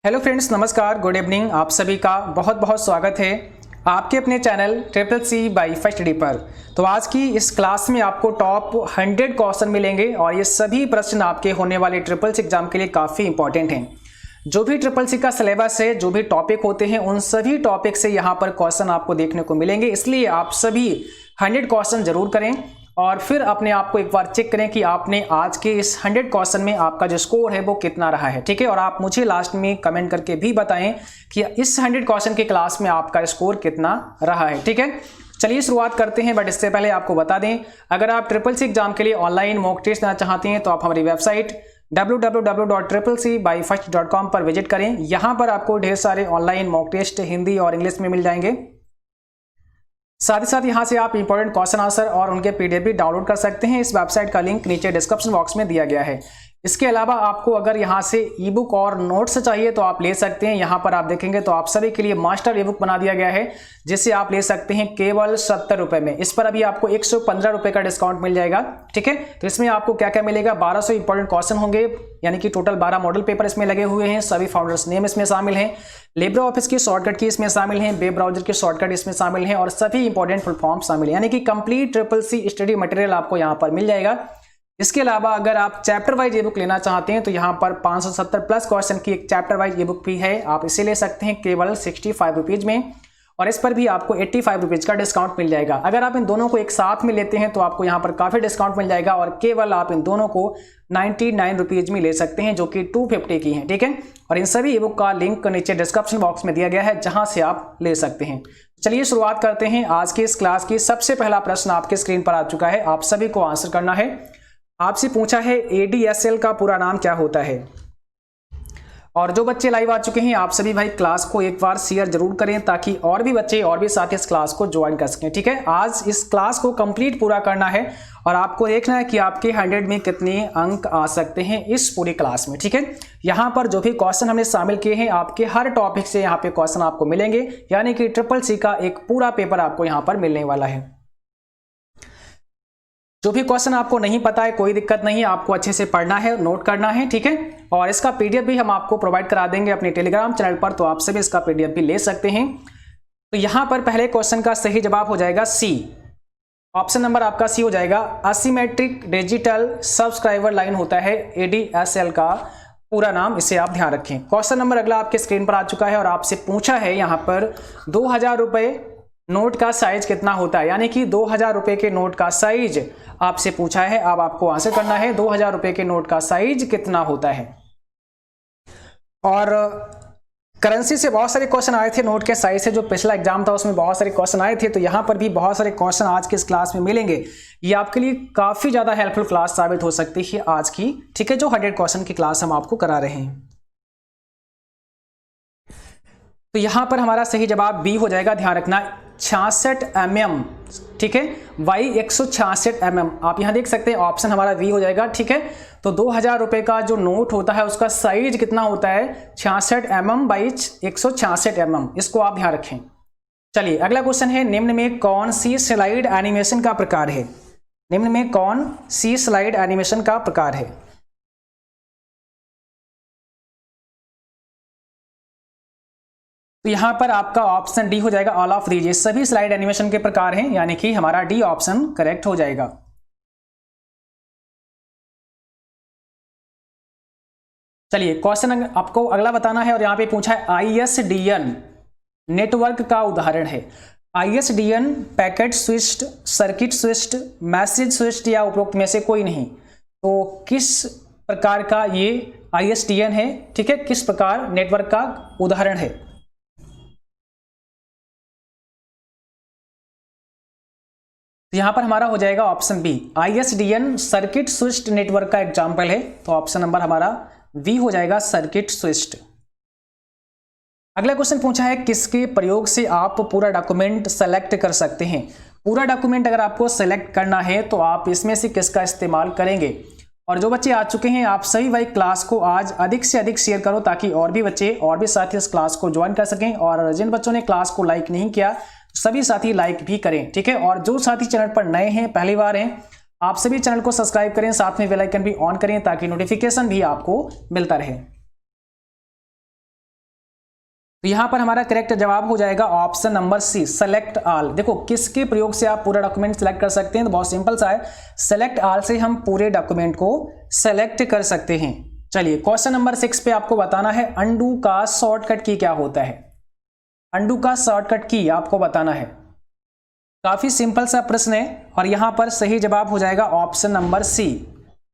Hello friends, नमस्कार, good evening. आप सभी का बहुत बहुत स्वागत है आपके अपने channel triple C by first study पर। तो आज की इस क्लास में आपको टॉप 100 क्वेश्चन मिलेंगे और ये सभी प्रश्न आपके होने वाले ट्रिपल सी एग्जाम के लिए काफ़ी इंपॉर्टेंट हैं। जो भी ट्रिपल सी का सिलेबस है, जो भी टॉपिक होते हैं, उन सभी टॉपिक से यहाँ पर क्वेश्चन आपको देखने को मिलेंगे। इसलिए आप सभी 100 क्वेश्चन जरूर करें और फिर अपने आप को एक बार चेक करें कि आपने आज के इस 100 क्वेश्चन में आपका जो स्कोर है वो कितना रहा है। ठीक है, और आप मुझे लास्ट में कमेंट करके भी बताएं कि इस 100 क्वेश्चन की क्लास में आपका स्कोर कितना रहा है। ठीक है, चलिए शुरुआत करते हैं। बट इससे पहले आपको बता दें, अगर आप ट्रिपल सी एग्जाम के लिए ऑनलाइन मॉक टेस्ट देना चाहते हैं तो आप हमारी वेबसाइट www.triplec-by-first.com पर विजिट करें। यहाँ पर आपको ढेर सारे ऑनलाइन मॉक टेस्ट हिंदी और इंग्लिश में मिल जाएंगे। साथ ही साथ यहाँ से आप इंपॉर्टेंट क्वेश्चन आंसर और उनके पीडीएफ भी डाउनलोड कर सकते हैं। इस वेबसाइट का लिंक नीचे डिस्क्रिप्शन बॉक्स में दिया गया है। इसके अलावा आपको अगर यहाँ से ई बुक और नोट्स चाहिए तो आप ले सकते हैं। यहाँ पर आप देखेंगे तो आप सभी के लिए मास्टर ई बुक बना दिया गया है, जिसे आप ले सकते हैं केवल 70 रुपए में। इस पर अभी आपको 115 रुपए का डिस्काउंट मिल जाएगा। ठीक है, तो इसमें आपको क्या क्या मिलेगा, 1200 इंपॉर्टेंट क्वेश्चन होंगे, यानी कि टोटल 12 मॉडल पेपर इसमें लगे हुए हैं। सभी फाउंडर्स नेम इसमें शामिल हैं, लिब्रे ऑफिस की शॉर्टकट की इसमें शामिल हैं, वेब ब्राउजर की शॉर्टकट इसमें शामिल हैं और सभी इंपॉर्टेंट फुल फॉर्म शामिल हैं, यानी कि complete triple C study material आपको यहाँ पर मिल जाएगा। इसके अलावा अगर आप चैप्टर वाइज ई बुक लेना चाहते हैं तो यहाँ पर 570 प्लस क्वेश्चन की एक चैप्टर वाइज ई बुक भी है। आप इसे ले सकते हैं केवल 65 रुपीज में और इस पर भी आपको 85 रुपीज का डिस्काउंट मिल जाएगा। अगर आप इन दोनों को एक साथ में लेते हैं तो आपको यहाँ पर काफी डिस्काउंट मिल जाएगा और केवल आप इन दोनों को 99 रुपीज में ले सकते हैं, जो कि 250 की है। ठीक है, और इन सभी ई बुक का लिंक नीचे डिस्क्रिप्शन बॉक्स में दिया गया है, जहां से आप ले सकते हैं। चलिए शुरुआत करते हैं आज की इस क्लास की। सबसे पहला प्रश्न आपके स्क्रीन पर आ चुका है, आप सभी को आंसर करना है। आपसे पूछा है ADSL का पूरा नाम क्या होता है। और जो बच्चे लाइव आ चुके हैं, आप सभी भाई क्लास को एक बार शेयर जरूर करें ताकि और भी बच्चे और भी साथी इस क्लास को ज्वाइन कर सकें। ठीक है, आज इस क्लास को कंप्लीट पूरा करना है और आपको देखना है कि आपके 100 में कितने अंक आ सकते हैं इस पूरी क्लास में। ठीक है, यहाँ पर जो भी क्वेश्चन हमने शामिल किए हैं, आपके हर टॉपिक से यहाँ पे क्वेश्चन आपको मिलेंगे, यानी कि ट्रिपल सी का एक पूरा पेपर आपको यहाँ पर मिलने वाला है। जो भी क्वेश्चन आपको नहीं पता है, कोई दिक्कत नहीं है, आपको अच्छे से पढ़ना है, नोट करना है। ठीक है, और इसका पीडीएफ भी हम आपको प्रोवाइड करा देंगे अपने टेलीग्राम चैनल पर, तो आप सभी इसका पीडीएफ भी ले सकते हैं। तो यहां पर पहले क्वेश्चन का सही जवाब हो जाएगा सी। ऑप्शन नंबर आपका सी हो जाएगा। असिमेट्रिक डिजिटल सब्सक्राइबर लाइन होता है ADSL का पूरा नाम, इसे आप ध्यान रखें। क्वेश्चन नंबर अगला आपके स्क्रीन पर आ चुका है और आपसे पूछा है यहाँ पर 2000 रुपए नोट का साइज कितना होता है, यानी कि 2000 रुपए के नोट का साइज आपसे पूछा है। अब आपको आंसर करना है 2000 रुपए के नोट का साइज कितना होता है। और करेंसी से बहुत सारे क्वेश्चन आए थे, नोट के साइज से जो पिछला एग्जाम था उसमें बहुत सारे क्वेश्चन आए थे, तो यहां पर भी बहुत सारे क्वेश्चन आज के इस क्लास में मिलेंगे। ये आपके लिए काफी ज्यादा हेल्पफुल क्लास साबित हो सकती है आज की। ठीक है, जो 100 क्वेश्चन की क्लास हम आपको करा रहे हैं। तो यहां पर हमारा सही जवाब बी हो जाएगा। ध्यान रखना, 66 mm। ठीक है, वाई 166 mm आप यहां देख सकते हैं, ऑप्शन हमारा बी हो जाएगा। ठीक है, तो 2000 रुपए का जो नोट होता है उसका साइज कितना होता है, 66 mm बाई 166 mm, इसको आप ध्यान रखें। चलिए अगला क्वेश्चन है, निम्न में कौन सी स्लाइड एनिमेशन का प्रकार है। निम्न में कौन सी स्लाइड एनिमेशन का प्रकार है। तो यहां पर आपका ऑप्शन डी हो जाएगा, ऑल ऑफ दीज। ये सभी स्लाइड एनिमेशन के प्रकार हैं, यानी कि हमारा डी ऑप्शन करेक्ट हो जाएगा। चलिए क्वेश्चन आपको अगला बताना है और यहां पे पूछा है ISDN नेटवर्क का उदाहरण है। ISDN packet switched, circuit switched, message switched या उपरोक्त में से कोई नहीं। तो किस प्रकार का ये ISDN है। ठीक है, किस प्रकार नेटवर्क का उदाहरण है। तो यहां पर हमारा हो जाएगा option B, ISDN circuit switched network का एग्जाम्पल है। तो ऑप्शन नंबर हमारा बी हो जाएगा, सर्किट स्विच्ड। अगला क्वेश्चन पूछा है, किसके प्रयोग से आप पूरा डॉक्यूमेंट सेलेक्ट कर सकते हैं। पूरा डॉक्यूमेंट अगर आपको सेलेक्ट करना है तो आप इसमें से किसका इस्तेमाल करेंगे। और जो बच्चे आ चुके हैं, आप सभी भाई क्लास को आज अधिक से अधिक शेयर करो ताकि और भी बच्चे और भी साथी इस क्लास को ज्वाइन कर सकें। और जिन बच्चों ने क्लास को लाइक नहीं किया, सभी साथी लाइक भी करें। ठीक है, और जो साथी चैनल पर नए हैं, पहली बार हैं, आप सभी चैनल को सब्सक्राइब करें, साथ में बेल आइकन भी ऑन करें ताकि नोटिफिकेशन भी आपको मिलता रहे। तो यहाँ पर हमारा करेक्ट जवाब हो जाएगा option number C, select all. देखो किसके प्रयोग से आप पूरा डॉक्यूमेंट सेलेक्ट कर सकते हैं, तो बहुत सिंपल सा है, सेलेक्ट ऑल से हम पूरे डॉक्यूमेंट को सेलेक्ट कर सकते हैं। चलिए क्वेश्चन नंबर 6 पे आपको बताना है अंडू का शॉर्टकट की क्या होता है। अंडू का शॉर्टकट की आपको बताना है। काफी सिंपल सा प्रश्न है और यहां पर सही जवाब हो जाएगा option number C,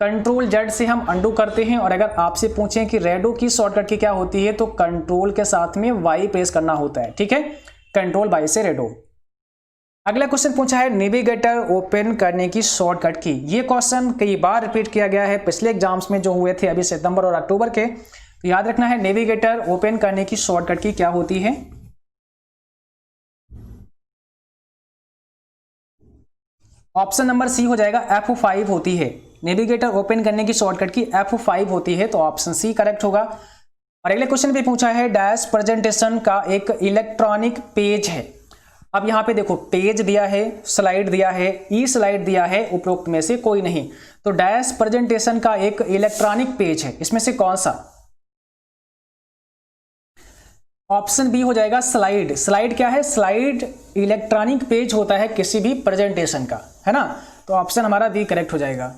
control Z से हम अंडू करते हैं। और अगर आपसे पूछें कि रेडो की शॉर्टकट की क्या होती है, तो कंट्रोल के साथ में वाई प्रेस करना होता है, ठीक है, कंट्रोल वाई से रेडो। अगला क्वेश्चन पूछा है नेविगेटर ओपन करने की शॉर्टकट की। ये क्वेश्चन कई बार रिपीट किया गया है पिछले एग्जाम्स में जो हुए थे अभी सितंबर और अक्टूबर के, तो याद रखना है नेविगेटर ओपन करने की शॉर्टकट की क्या होती है। ऑप्शन नंबर सी हो जाएगा F5 होती है। नेविगेटर ओपन करने की शॉर्टकट की F5 होती है, तो ऑप्शन सी करेक्ट होगा। और अगले क्वेश्चन पे पूछा है डैश प्रेजेंटेशन का एक इलेक्ट्रॉनिक पेज है। अब यहाँ पे देखो पेज दिया है, स्लाइड दिया है, ई स्लाइड दिया है, उपरोक्त में से कोई नहीं, तो डैश प्रेजेंटेशन का एक इलेक्ट्रॉनिक पेज है, इसमें से कौन सा। ऑप्शन बी हो जाएगा स्लाइड। स्लाइड क्या है, स्लाइड इलेक्ट्रॉनिक पेज होता है किसी भी प्रेजेंटेशन का, है ना, तो ऑप्शन हमारा बी करेक्ट हो जाएगा।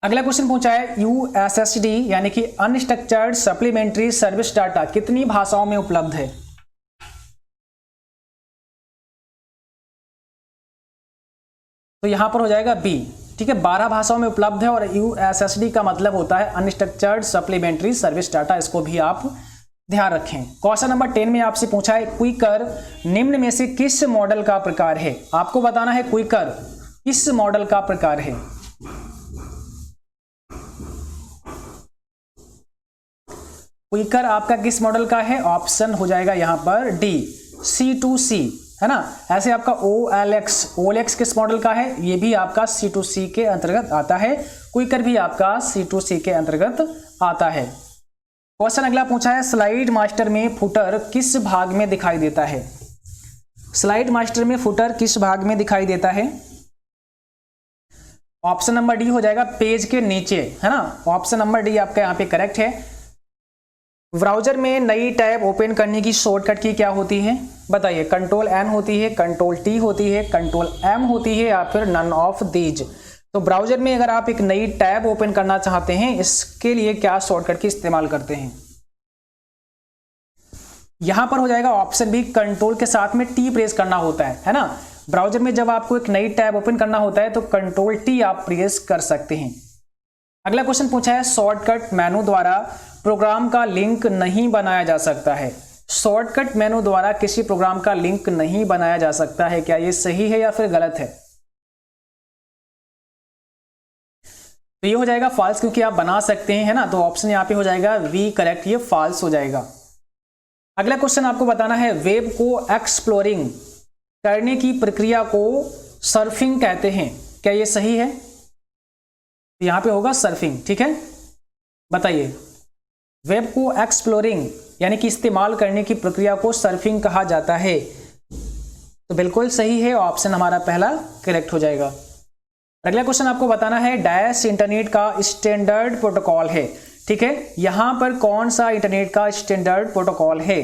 अगला क्वेश्चन पूछा है USSD यानी कि अनस्ट्रक्चर्ड सप्लीमेंट्री सर्विस डाटा कितनी भाषाओं में उपलब्ध है। तो यहां पर हो जाएगा बी, ठीक है, 12 भाषाओं में उपलब्ध है। और USSD का मतलब होता है अनस्ट्रक्चर्ड सप्लीमेंट्री सर्विस डाटा, इसको भी आप ध्यान रखें। क्वेश्चन नंबर 10 में आपसे पूछा है क्विकर निम्न में से किस मॉडल का प्रकार है। आपको बताना है क्विकर किस मॉडल का प्रकार है। क्विकर आपका किस मॉडल का है, ऑप्शन हो जाएगा यहां पर डी, C2C, है ना। ऐसे आपका OLX किस मॉडल का है, ये भी आपका C2C के अंतर्गत आता है। क्विकर भी आपका C2C के अंतर्गत आता है। क्वेश्चन अगला पूछा है स्लाइड मास्टर में फुटर किस भाग में दिखाई देता है। स्लाइड मास्टर में फुटर किस भाग में दिखाई देता है। ऑप्शन नंबर डी हो जाएगा पेज के नीचे, है ना, ऑप्शन नंबर डी आपका यहाँ पे करेक्ट है। ब्राउजर में नई टैब ओपन करने की शॉर्टकट की क्या होती है, बताइए। कंट्रोल N होती है, कंट्रोल T होती है, कंट्रोल M होती है, या फिर नन ऑफ दीज। तो ब्राउजर में अगर आप एक नई टैब ओपन करना चाहते हैं, इसके लिए क्या शॉर्टकट की इस्तेमाल करते हैं। यहां पर हो जाएगा ऑप्शन बी, कंट्रोल के साथ में T प्रेस करना होता है ना। ब्राउजर में जब आपको एक नई टैब ओपन करना होता है तो कंट्रोल T आप प्रेस कर सकते हैं। अगला क्वेश्चन पूछा है शॉर्टकट मेनू द्वारा प्रोग्राम का लिंक नहीं बनाया जा सकता है। शॉर्टकट मेनू द्वारा किसी प्रोग्राम का लिंक नहीं बनाया जा सकता है, क्या ये सही है या फिर गलत है। तो ये हो जाएगा फॉल्स, क्योंकि आप बना सकते हैं, है ना, तो ऑप्शन यहाँ पे हो जाएगा वी करेक्ट, ये फॉल्स हो जाएगा। अगला क्वेश्चन आपको बताना है वेब को एक्सप्लोरिंग करने की प्रक्रिया को सर्फिंग कहते हैं, क्या ये सही है। यहां पे होगा सर्फिंग, ठीक है, बताइए। वेब को एक्सप्लोरिंग यानी कि इस्तेमाल करने की प्रक्रिया को सर्फिंग कहा जाता है, तो बिल्कुल सही है, ऑप्शन हमारा पहला करेक्ट हो जाएगा। अगला क्वेश्चन आपको बताना है डैश इंटरनेट का स्टैंडर्ड प्रोटोकॉल है, ठीक है, यहां पर कौन सा इंटरनेट का स्टैंडर्ड प्रोटोकॉल है।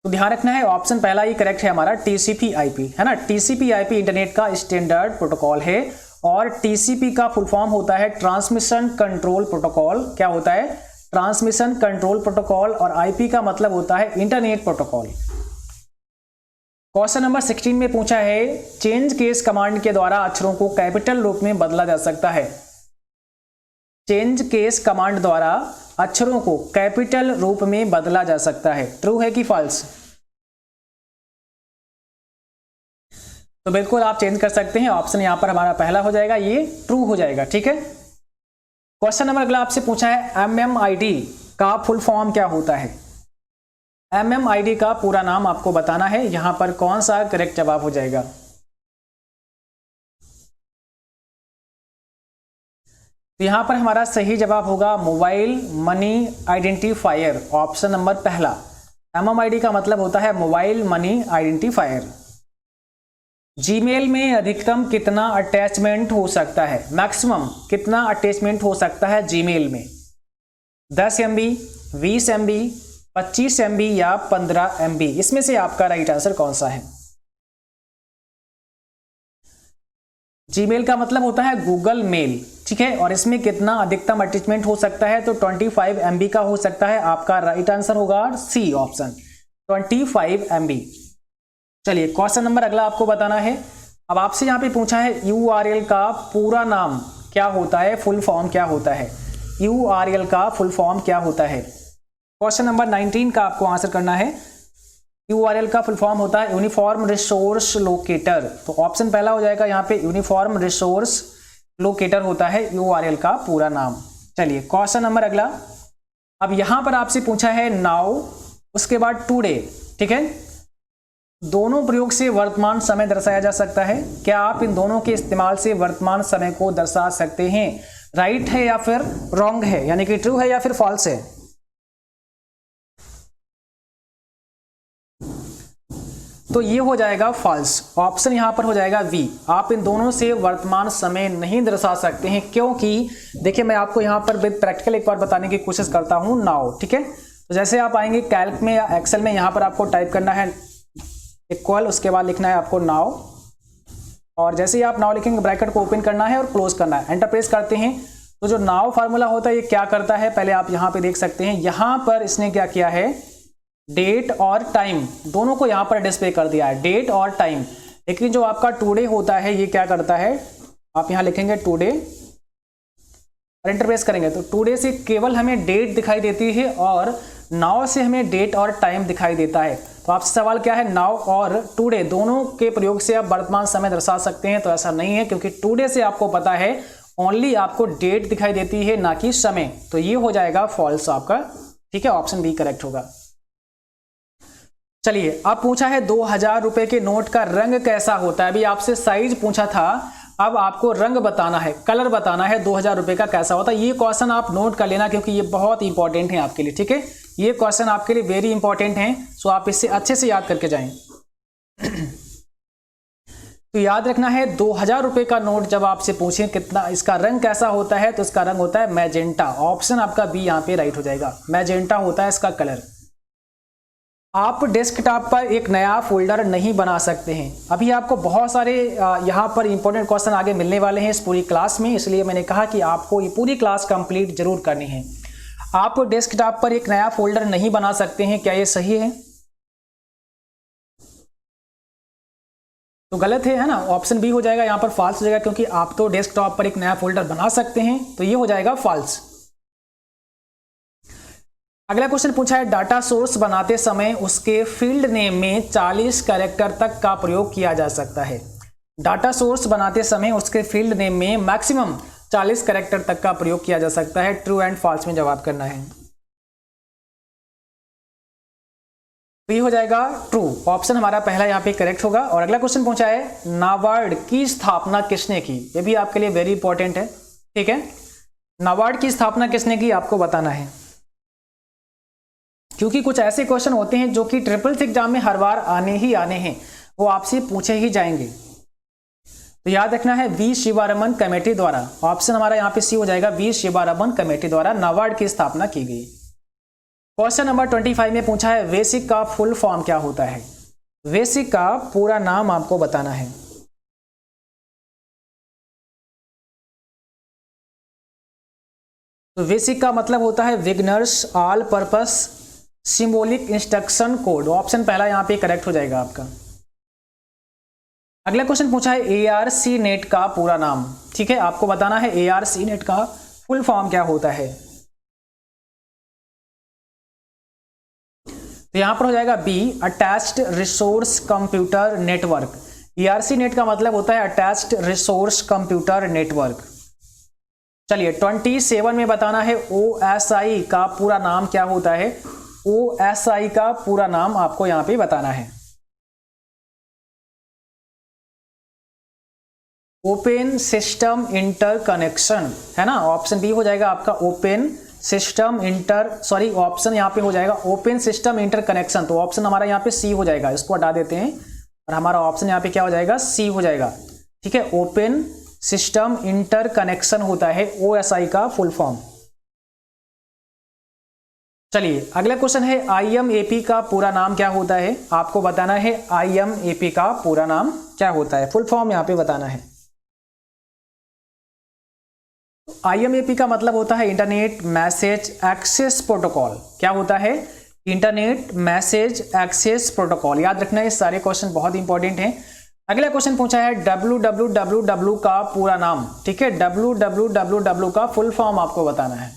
तो ध्यान रखना है ऑप्शन पहला ही करेक्ट है हमारा, TCP/IP, है ना। TCP/IP इंटरनेट का स्टैंडर्ड प्रोटोकॉल है और TCP का फुल फॉर्म होता है ट्रांसमिशन कंट्रोल प्रोटोकॉल। क्या होता है, ट्रांसमिशन कंट्रोल प्रोटोकॉल, और IP का मतलब होता है इंटरनेट प्रोटोकॉल। क्वेश्चन नंबर 16 में पूछा है चेंज केस कमांड के द्वारा अक्षरों को कैपिटल रूप में बदला जा सकता है। चेंज केस कमांड द्वारा अक्षरों को कैपिटल रूप में बदला जा सकता है, ट्रू है कि फॉल्स। तो बिल्कुल आप चेंज कर सकते हैं, ऑप्शन यहां पर हमारा पहला हो जाएगा, ये ट्रू हो जाएगा, ठीक है। क्वेश्चन नंबर अगला आपसे पूछा है MMID का फुल फॉर्म क्या होता है। MMID का पूरा नाम आपको बताना है, यहां पर कौन सा करेक्ट जवाब हो जाएगा। तो यहां पर हमारा सही जवाब होगा mobile money identifier, option number पहला। MMID का मतलब होता है मोबाइल मनी आइडेंटिफायर। जीमेल में अधिकतम कितना अटैचमेंट हो सकता है, मैक्सिमम कितना अटैचमेंट हो सकता है जीमेल में? 10 MB, 20 MB, 25 MB या 15 MB? इसमें से आपका राइट आंसर कौन सा है? जीमेल का मतलब होता है गूगल मेल, ठीक है, और इसमें कितना अधिकतम अटैचमेंट हो सकता है? तो 25 MB का हो सकता है। आपका राइट आंसर होगा सी ऑप्शन, 25 MB। चलिए क्वेश्चन नंबर अगला आपको बताना है। अब आपसे यहाँ पे पूछा है URL का पूरा नाम क्या होता है, फुल फॉर्म क्या होता है? URL का फुल फॉर्म क्या होता है? क्वेश्चन नंबर 19 का आपको आंसर करना है। URL का फुल फॉर्म होता है यूनिफॉर्म रिसोर्स लोकेटर। तो ऑप्शन पहला हो जाएगा यहाँ पे, यूनिफॉर्म रिसोर्स लोकेटर होता है URL का पूरा नाम। चलिए क्वेश्चन नंबर अगला। अब यहां पर आपसे पूछा है नाउ, उसके बाद टुडे, ठीक है, दोनों प्रयोग से वर्तमान समय दर्शाया जा सकता है। क्या आप इन दोनों के इस्तेमाल से वर्तमान समय को दर्शा सकते हैं? राइट है या फिर रॉन्ग है, यानी कि ट्रू है या फिर फॉल्स है? तो ये हो जाएगा फॉल्स, ऑप्शन यहां पर हो जाएगा वी। आप इन दोनों से वर्तमान समय नहीं दर्शा सकते हैं, क्योंकि देखिए मैं आपको यहां पर विद प्रैक्टिकल एक बार बताने की कोशिश करता हूं नाउ, ठीक है। तो जैसे आप आएंगे कैल्क में या एक्सेल में, यहां पर आपको टाइप करना है इक्वल, उसके बाद लिखना है आपको नाउ, और जैसे ही आप नाउ लिखेंगे ब्रैकेट को ओपन करना है और क्लोज करना है, एंटर प्रेस करते हैं। तो जो नाउ फार्मूला होता है ये क्या करता है, पहले आप यहां पे देख सकते हैं, यहां पर इसने क्या किया है, डेट और टाइम दोनों को यहां पर डिस्प्ले कर दिया है, डेट और टाइम। लेकिन जो आपका टुडे होता है ये क्या करता है, आप यहां लिखेंगे टुडे और एंटर प्रेस करेंगे तो टुडे से केवल हमें डेट दिखाई देती है और नाउ से हमें डेट और टाइम दिखाई देता है। तो आपसे सवाल क्या है, नाउ और टुडे दोनों के प्रयोग से आप वर्तमान समय दर्शा सकते हैं? तो ऐसा नहीं है, क्योंकि टुडे से आपको पता है ओनली आपको डेट दिखाई देती है, ना कि समय। तो ये हो जाएगा फॉल्स आपका, ठीक है, ऑप्शन बी करेक्ट होगा। चलिए अब पूछा है 2000 रुपए के नोट का रंग कैसा होता है। अभी आपसे साइज पूछा था, अब आपको रंग बताना है, कलर बताना है 2000 रुपए का कैसा होता है। ये क्वेश्चन आप नोट कर लेना, क्योंकि ये बहुत इंपॉर्टेंट है आपके लिए, ठीक है, ये क्वेश्चन आपके लिए वेरी इंपॉर्टेंट है, सो आप इससे अच्छे से याद करके जाएं। तो याद रखना है 2000 रुपए का नोट जब आपसे पूछें कितना इसका रंग कैसा होता है, तो इसका रंग होता है मैजेंटा। ऑप्शन आपका बी यहाँ पे राइट हो जाएगा, मैजेंटा होता है इसका कलर। आप डेस्कटॉप पर एक नया फोल्डर नहीं बना सकते हैं। अभी आपको बहुत सारे यहाँ पर इंपॉर्टेंट क्वेश्चन आगे मिलने वाले हैं इस पूरी क्लास में, इसलिए मैंने कहा कि आपको ये पूरी क्लास कंप्लीट जरूर करनी है। आप डेस्कटॉप पर एक नया फोल्डर नहीं बना सकते हैं, क्या ये सही है? तो गलत है ना, ऑप्शन बी हो जाएगा यहाँ पर फॉल्स हो जाएगा, क्योंकि आप तो डेस्कटॉप पर एक नया फोल्डर बना सकते हैं, तो ये हो जाएगा फॉल्स। अगला क्वेश्चन पूछा है डाटा सोर्स बनाते समय उसके फील्ड नेम में 40 कैरेक्टर तक का प्रयोग किया जा सकता है। डाटा सोर्स बनाते समय उसके फील्ड नेम में मैक्सिमम 40 कैरेक्टर तक का प्रयोग किया जा सकता है। ट्रू एंड फॉल्स में जवाब करना है। तो ये हो जाएगा ट्रू, ऑप्शन हमारा पहला यहाँ पे करेक्ट होगा। और अगला क्वेश्चन पूछा है नाबार्ड की स्थापना किसने की। ये भी आपके लिए वेरी इंपॉर्टेंट है, ठीक है, नाबार्ड की स्थापना किसने की आपको बताना है, क्योंकि कुछ ऐसे क्वेश्चन होते हैं जो कि ट्रिपल्स एग्जाम में हर बार आने ही आने हैं, वो आपसे पूछे ही जाएंगे। तो याद रखना है वी शिवारमन कमेटी द्वारा, ऑप्शन हमारा यहाँ पे सी हो जाएगा, वी शिवारमन कमेटी द्वारा नाबार्ड की स्थापना की गई। क्वेश्चन नंबर 25 में पूछा है वेसिक का फुल फॉर्म क्या होता है। वेसिक का पूरा नाम आपको बताना है। तो वेसिक का मतलब होता है beginners all purpose symbolic instruction code. Option पहला यहाँ पे करेक्ट हो जाएगा आपका। अगला क्वेश्चन पूछा है ARCNet का पूरा नाम, ठीक है, आपको बताना है ARCNet का फुल फॉर्म क्या होता है। तो यहां पर हो जाएगा be attached resource computer network. ARCNet का मतलब होता है अटैच्ड रिसोर्स कंप्यूटर नेटवर्क। चलिए 27 में बताना है OSI का पूरा नाम क्या होता है। OSI का पूरा नाम आपको यहां पे बताना है। ओपन सिस्टम इंटरकनेक्शन है ना, ऑप्शन बी हो जाएगा आपका ओपन सिस्टम ऑप्शन यहाँ पे हो जाएगा ओपन सिस्टम इंटरकनेक्शन। तो ऑप्शन हमारा यहाँ पे सी हो जाएगा, इसको हटा देते हैं, और हमारा ऑप्शन यहाँ पे क्या हो जाएगा, सी हो जाएगा। ठीक है, ओपन सिस्टम इंटरकनेक्शन होता है OSI का फुल फॉर्म। चलिए अगला क्वेश्चन है, IMAP का पूरा नाम क्या होता है? आपको बताना है IMAP का पूरा नाम क्या होता है, फुल फॉर्म यहाँ पे बताना है। IMAP का मतलब होता है इंटरनेट मैसेज एक्सेस प्रोटोकॉल। क्या होता है? Internet message access protocol. याद रखना है, सारे क्वेश्चन बहुत इंपॉर्टेंट हैं। अगला क्वेश्चन पूछा है www का पूरा नाम। ठीक है, www का फुल फॉर्म आपको बताना है।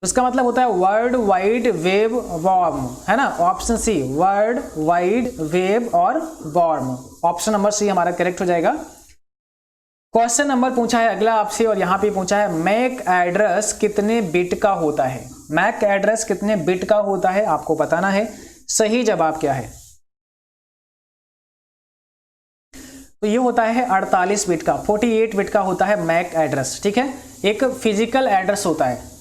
इसका मतलब होता है वर्ल्ड वाइड वेब वॉर्म, है ना। Option C, world wide web और वॉर्म, ऑप्शन नंबर सी हमारा करेक्ट हो जाएगा। क्वेश्चन नंबर पूछा है अगला आपसे, और यहां पे पूछा है मैक एड्रेस कितने बिट का होता है? मैक एड्रेस कितने बिट का होता है आपको बताना है। सही जवाब क्या है? तो ये होता है 48 बिट का, 48 बिट का होता है मैक एड्रेस। ठीक है, एक फिजिकल एड्रेस होता है।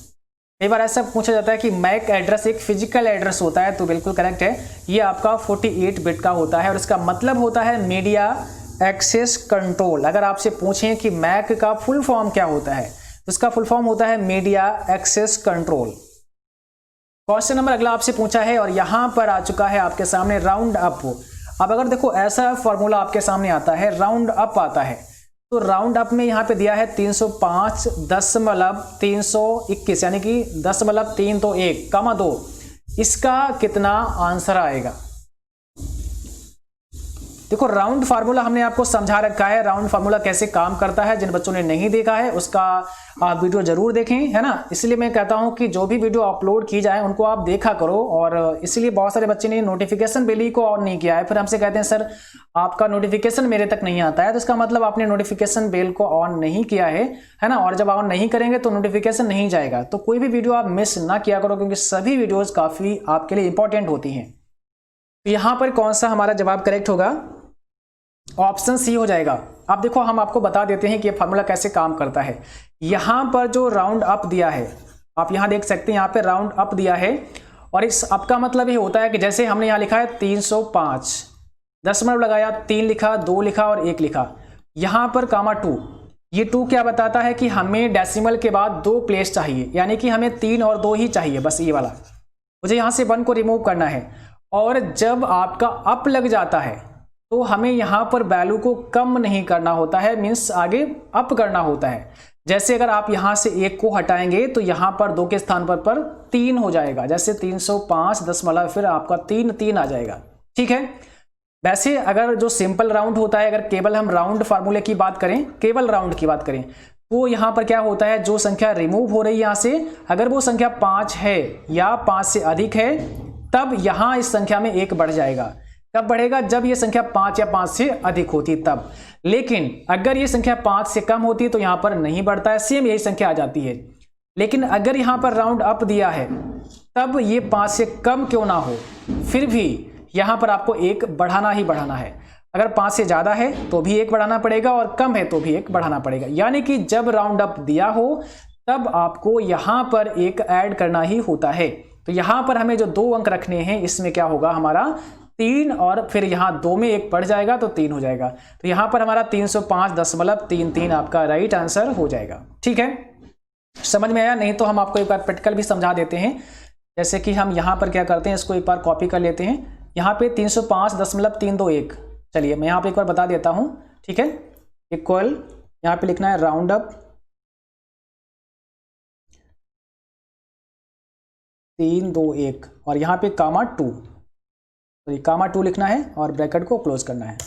कई बार ऐसा पूछा जाता है कि मैक एड्रेस एक फिजिकल एड्रेस होता है, तो बिल्कुल करेक्ट है, ये आपका 48 बिट का होता है और इसका मतलब होता है मीडिया एक्सेस कंट्रोल। अगर आपसे पूछें कि मैक का फुल फॉर्म क्या होता है, तो इसका फुल फॉर्म होता है media access control. Question number अगला आपसे पूछा है और यहां पर आ चुका है आपके सामने राउंड अप। अब अगर देखो ऐसा फॉर्मूला आपके सामने आता है, राउंड अप आता है, तो राउंड अप में यहाँ पे दिया है 305.321 यानी कि 10.321, 2। इसका कितना आंसर आएगा? देखो राउंड फार्मूला हमने आपको समझा रखा है, राउंड फार्मूला कैसे काम करता है। जिन बच्चों ने नहीं देखा है उसका वीडियो जरूर देखें, है ना। इसलिए मैं कहता हूं कि जो भी वीडियो अपलोड की जाए उनको आप देखा करो। और इसलिए बहुत सारे बच्चे ने नोटिफिकेशन बेल को ऑन नहीं किया है, फिर हमसे कहते हैं सर आपका नोटिफिकेशन मेरे तक नहीं आता है। तो इसका मतलब आपने नोटिफिकेशन बेल को ऑन नहीं किया है ना। और जब ऑन नहीं करेंगे तो नोटिफिकेशन नहीं जाएगा। तो कोई भी वीडियो आप मिस ना किया करो, क्योंकि सभी वीडियोज काफी आपके लिए इंपॉर्टेंट होती हैं। तो यहां पर कौन सा हमारा जवाब करेक्ट होगा? ऑप्शन सी हो जाएगा। अब देखो हम आपको बता देते हैं कि ये फार्मूला कैसे काम करता है। यहां पर जो राउंड अप दिया है, आप यहां देख सकते हैं, यहां पे राउंड अप दिया है और इस अप का मतलब ये होता है कि जैसे हमने यहां लिखा है 305, 10 लगाया, 3 लिखा, 2 लिखा और 1 लिखा, यहां पर कामा 2। ये 2 क्या बताता है कि हमें डेसिमल के बाद 2 प्लेस चाहिए, यानी कि हमें 3 और 2 ही चाहिए, बस ये वाला। मुझे यहां से 1 को रिमूव करना है। और जब आपका अप लग जाता है तो हमें यहां पर वैल्यू को कम नहीं करना होता है, मींस आगे अप करना होता है। जैसे अगर आप यहां से 1 को हटाएंगे तो यहां पर 2 के स्थान पर 3 हो जाएगा। जैसे 305 दशमलव फिर आपका 3 आ जाएगा। ठीक है, वैसे अगर जो सिंपल राउंड होता है, अगर केवल हम राउंड फार्मूले की बात करें, केवल राउंड की बात करें, तो यहां पर क्या होता है, जो संख्या रिमूव हो रही है यहां से, अगर वो संख्या 5 है या 5 से अधिक है, तब यहां इस संख्या में 1 बढ़ जाएगा। कब बढ़ेगा? जब ये संख्या 5 या 5 से अधिक होती तब। लेकिन अगर ये संख्या 5 से कम होती तो यहां पर नहीं बढ़ता है, सेम यही संख्या आ जाती है। लेकिन अगर यहां पर राउंड अप दिया है, तब ये 5 से कम क्यों ना हो, फिर भी यहां पर आपको 1 बढ़ाना ही बढ़ाना है। अगर 5 से ज्यादा है तो भी 1 बढ़ाना पड़ेगा और कम है तो भी 1 बढ़ाना पड़ेगा। यानी कि जब राउंड अप दिया हो तब आपको यहां पर 1 ऐड करना ही होता है। तो यहां पर हमें जो 2 अंक रखने हैं, इसमें क्या होगा हमारा 3, और फिर यहां 2 में 1 बढ़ जाएगा तो 3 हो जाएगा। तो यहां पर हमारा 305.33 आपका राइट आंसर हो जाएगा। ठीक है, समझ में आया? नहीं तो हम आपको एक बार प्रैक्टिकल भी समझा देते हैं। जैसे कि हम यहां पर क्या करते हैं, इसको एक बार कॉपी कर लेते हैं। यहां पे 305.321, चलिए मैं यहां पे एक बार बता देता हूं। ठीक है, इक्वल यहां पे लिखना है राउंड अप 321 और यहां पे कामा 2, तो ये कामा 2 लिखना है और ब्रैकेट को क्लोज करना है।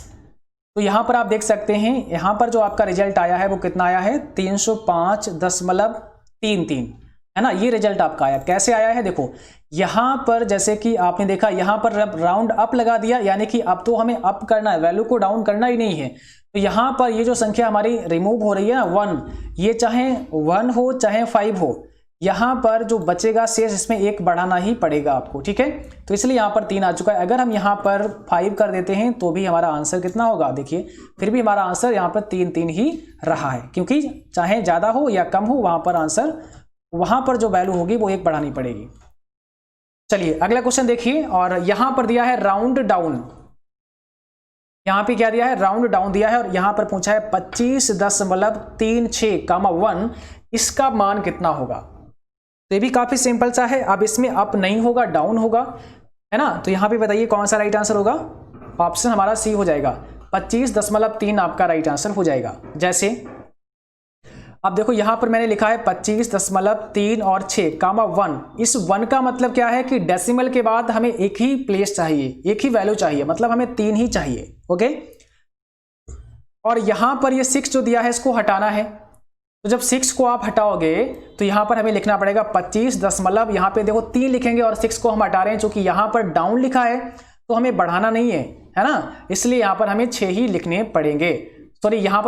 तो यहां पर आप देख सकते हैं, यहां पर जो आपका रिजल्ट आया है वो कितना आया है, 305.33, है ना। ये रिजल्ट आपका आया। कैसे आया है? देखो यहां पर जैसे कि आपने देखा, यहां पर राउंड अप लगा दिया, यानी कि अब तो हमें अप करना है, वैल्यू को डाउन करना ही नहीं है। तो यहां पर ये जो संख्या हमारी रिमूव हो रही है ना 1, ये चाहे 1 हो चाहे 5 हो, यहां पर जो बचेगा शेष, इसमें 1 बढ़ाना ही पड़ेगा आपको। ठीक है, तो इसलिए यहां पर 3 आ चुका है। अगर हम यहां पर 5 कर देते हैं तो भी हमारा आंसर कितना होगा, देखिए फिर भी हमारा आंसर यहां पर 3 ही रहा है, क्योंकि चाहे ज्यादा हो या कम हो, वहां पर आंसर, वहां पर जो वैल्यू होगी वो 1 बढ़ानी पड़ेगी। चलिए अगला क्वेश्चन देखिए, और यहां पर दिया है राउंड डाउन। यहां पे क्या दिया है, राउंड डाउन दिया है, और यहां पर पूछा है 25.36, 1, इसका मान कितना होगा। तो ये भी काफी सिंपल सा है। अब इसमें अप नहीं होगा, डाउन होगा, है ना। तो यहां पे बताइए कौन सा राइट आंसर होगा। ऑप्शन हमारा सी हो जाएगा, 25.3 आपका राइट आंसर हो जाएगा। जैसे अब देखो यहां पर मैंने लिखा है 25.3 और 6, 1। इस 1 का मतलब क्या है कि डेसिमल के बाद हमें एक ही प्लेस चाहिए, एक ही वैल्यू चाहिए, मतलब हमें 3 ही चाहिए। ओके, और यहां पर ये 6 जो दिया है इसको हटाना है। तो जब 6 को आप हटाओगे तो यहां पर हमें लिखना पड़ेगा 25 दशमलव, यहां पे देखो 3 लिखेंगे और 6 को हम हटा रहे हैं, क्योंकि यहां पर डाउन लिखा है तो हमें बढ़ाना नहीं है, है ना, इसलिए यहां पर हमें 6 ही लिखने पड़ेंगे। यहां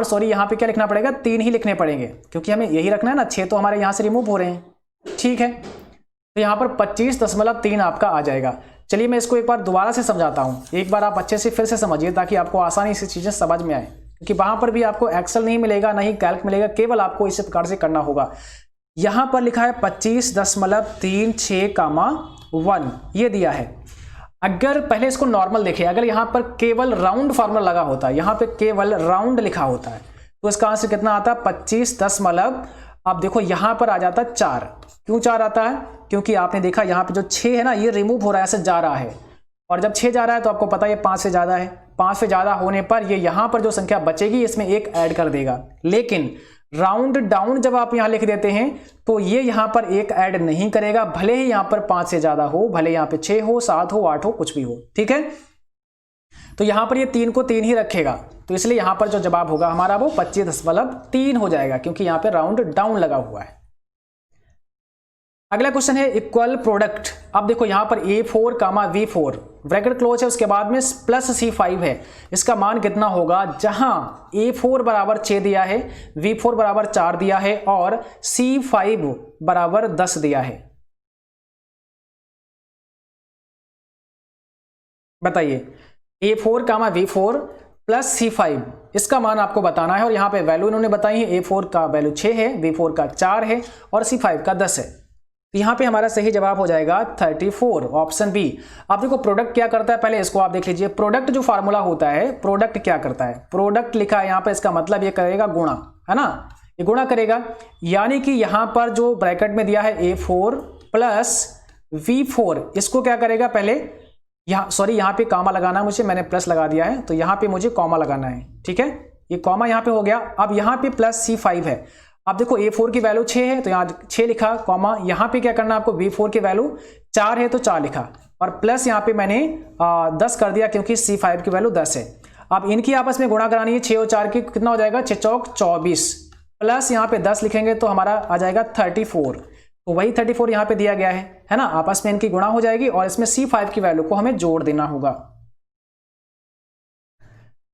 पे क्या लिखना पड़ेगा, 3 ही लिखने पड़ेंगे, क्योंकि हमें यही रखना है ना, 6 तो हमारे यहां से रिमूव हो रहे हैं। ठीक है, तो यहां पर 25.3 आपका आ जाएगा। चलिए मैं इसको एक बार दोबारा से समझाता हूं, एक बार आप अच्छे से फिर से समझिए ताकि आपको आसानी से चीजें समझ में आए, क्योंकि वहां पर भी आपको एक्सेल नहीं मिलेगा, नहीं कैल्क मिलेगा, केवल आपको इसी प्रकार से करना होगा। यहां पर लिखा है 25.36, ये दिया है। अगर पहले इसको नॉर्मल देखें, अगर यहां पर केवल राउंड फार्मूला लगा होता है, यहां पे केवल राउंड लिखा होता है, तो इसका आंसर कितना आता है 25 अब देखो यहां पर आ जाता है 4। क्यों 4 आता है, क्योंकि आपने देखा यहां पे जो 6 है ना, ये रिमूव हो रहा है, ऐसे जा रहा है, और जब 6 जा रहा है तो आपको पता है 5 से ज्यादा है। 5 से ज्यादा होने पर ये यहां पर जो संख्या बचेगी इसमें 1 ऐड कर देगा। लेकिन राउंड डाउन जब आप यहां लिख देते हैं तो ये यहां पर 1 ऐड नहीं करेगा, भले ही यहां पर 5 से ज्यादा हो, भले यहां पे 6 हो, 7 हो, 8 हो, कुछ भी हो। ठीक है, तो यहां पर ये 3 को 3 ही रखेगा, तो इसलिए यहां पर जो जवाब होगा हमारा वो 25.3 हो जाएगा, क्योंकि यहां पे राउंड डाउन लगा हुआ है। अगला क्वेश्चन है इक्वल प्रोडक्ट। अब देखो यहां पर A4, V4 ब्रैकेट क्लोज है, उसके बाद में प्लस C5 है, इसका मान कितना होगा। जहां A4 बराबर 6 दिया है, V4 बराबर 4 दिया है और C5 बराबर 10 दिया है। बताइए A4, V4 प्लस C5, इसका मान आपको बताना है, और यहां पे वैल्यू इन्होंने बताई है। A4 का वैल्यू 6 है, V4 का 4 है और C5 का 10 है। तो यहां पे हमारा सही जवाब हो जाएगा 34, ऑप्शन बी। आप देखो प्रोडक्ट क्या करता है, पहले इसको आप देख लीजिए। प्रोडक्ट जो फार्मूला होता है, प्रोडक्ट क्या करता है, प्रोडक्ट लिखा है यहां पर, इसका मतलब ये करेगा गुणा, है ना, ये गुणा करेगा। यानी कि यहां पर जो ब्रैकेट में दिया है A4 प्लस V4, इसको क्या करेगा, पहले यहाँ पे कॉमा लगाना है मुझे, मैंने प्लस लगा दिया है, तो यहाँ पे मुझे कॉमा लगाना है। ठीक है, ये कॉमा यहाँ पे हो गया। अब यहाँ पे प्लस C5 है। अब देखो A4 की वैल्यू 6 है तो यहाँ 6 लिखा, कॉमा यहाँ पे क्या करना है आपको, V4 की वैल्यू 4 है तो 4 लिखा, और प्लस यहाँ पे मैंने 10 कर दिया, क्योंकि C5 की वैल्यू 10 है। अब इनकी आपस में गुणा करानी है, 6 और 4 की, कितना हो जाएगा, 6 चौक 24, प्लस यहाँ पे 10 लिखेंगे तो हमारा आ जाएगा 34। तो वही 34 यहाँ पे दिया गया है ना, आपस में इनकी गुणा हो जाएगी, और इसमें C5 की वैल्यू को हमें जोड़ देना होगा।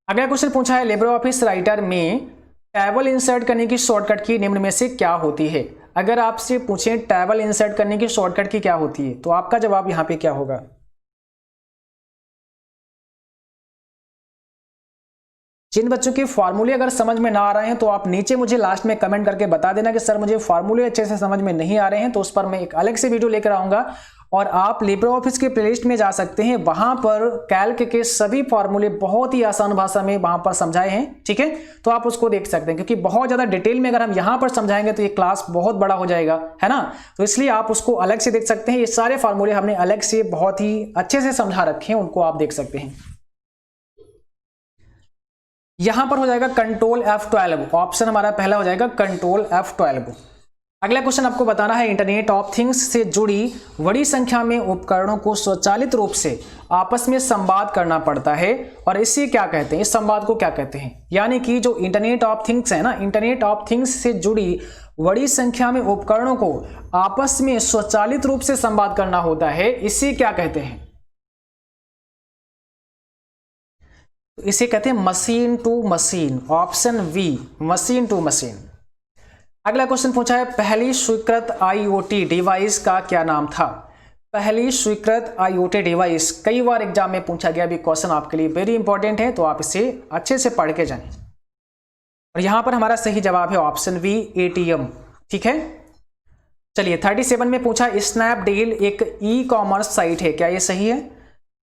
अगला क्वेश्चन पूछा है लिब्रे ऑफिस राइटर में टेबल इंसर्ट करने की शॉर्टकट की निम्न में से क्या होती है। अगर आपसे पूछें टेबल इंसर्ट करने की शॉर्टकट की क्या होती है, तो आपका जवाब यहां पे क्या होगा। जिन बच्चों के फार्मूले अगर समझ में ना आ रहे हैं तो आप नीचे मुझे लास्ट में कमेंट करके बता देना कि सर मुझे फार्मूले अच्छे से समझ में नहीं आ रहे हैं, तो उस पर मैं एक अलग से वीडियो लेकर आऊंगा। और आप लिब्रे ऑफिस के प्लेलिस्ट में जा सकते हैं, वहां पर कैल्क के सभी फार्मूले बहुत ही आसान भाषा में वहां पर समझाए हैं। ठीक है, तो आप उसको देख सकते हैं, क्योंकि बहुत ज्यादा डिटेल में अगर हम यहां पर समझाएंगे तो ये क्लास बहुत बड़ा हो जाएगा, है ना, तो इसलिए आप उसको अलग से देख सकते हैं। ये सारे फार्मूले हमने अलग से बहुत ही अच्छे से समझा रखे हैं, उनको आप देख सकते हैं। यहां पर हो जाएगा कंट्रोल F12, ऑप्शन हमारा पहला हो जाएगा कंट्रोल F12। अगला क्वेश्चन आपको बताना है इंटरनेट ऑफ थिंग्स से जुड़ी बड़ी संख्या में उपकरणों को स्वचालित रूप से आपस में संवाद करना पड़ता है, और इसे क्या कहते हैं, इस संवाद को क्या कहते हैं। यानी कि जो इंटरनेट ऑफ थिंग्स है ना, इंटरनेट ऑफ थिंग्स से जुड़ी बड़ी संख्या में उपकरणों को आपस में स्वचालित रूप से संवाद करना होता है, इसे क्या कहते हैं। इसे कहते हैं machine to machine, option B, machine to machine. अगला क्वेश्चन पूछा है पहली स्वीकृत IoT डिवाइस का क्या नाम था। पहली स्वीकृत IoT डिवाइस कई बार एग्जाम में पूछा गया, भी क्वेश्चन आपके लिए वेरी इंपॉर्टेंट है, तो आप इसे अच्छे से पढ़ के जाएं। और यहां पर हमारा सही जवाब है ऑप्शन बी, ATM। ठीक है, चलिए 37 में पूछा स्नैपडील एक ई कॉमर्स साइट है, क्या ये सही है?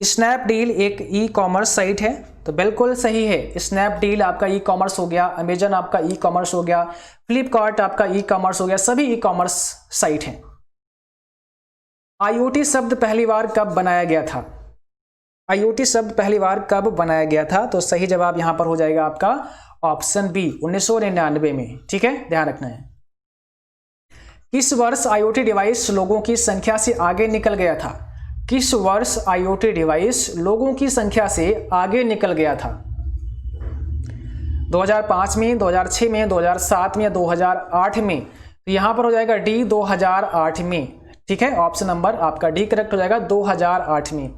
स्नैपडील एक ई कॉमर्स साइट है, तो बिल्कुल सही है। स्नैपडील आपका ई कॉमर्स हो गया, अमेजन आपका ई कॉमर्स हो गया, फ्लिपकार्ट आपका ई कॉमर्स हो गया, सभी ई कॉमर्स साइट हैं। आईओटी शब्द पहली बार कब बनाया गया था? आईओटी शब्द पहली बार कब बनाया गया था? तो सही जवाब यहां पर हो जाएगा आपका ऑप्शन बी 1999 में। ठीक है, ध्यान रखना है। किस वर्ष आईओटी डिवाइस लोगों की संख्या से आगे निकल गया था? किस वर्ष आईओटी डिवाइस लोगों की संख्या से आगे निकल गया था? 2005 में, 2006 में, 2007 में या 2008 में? तो यहां पर हो जाएगा डी 2008 में। ठीक है, ऑप्शन नंबर आपका डी करेक्ट हो जाएगा 2008 में।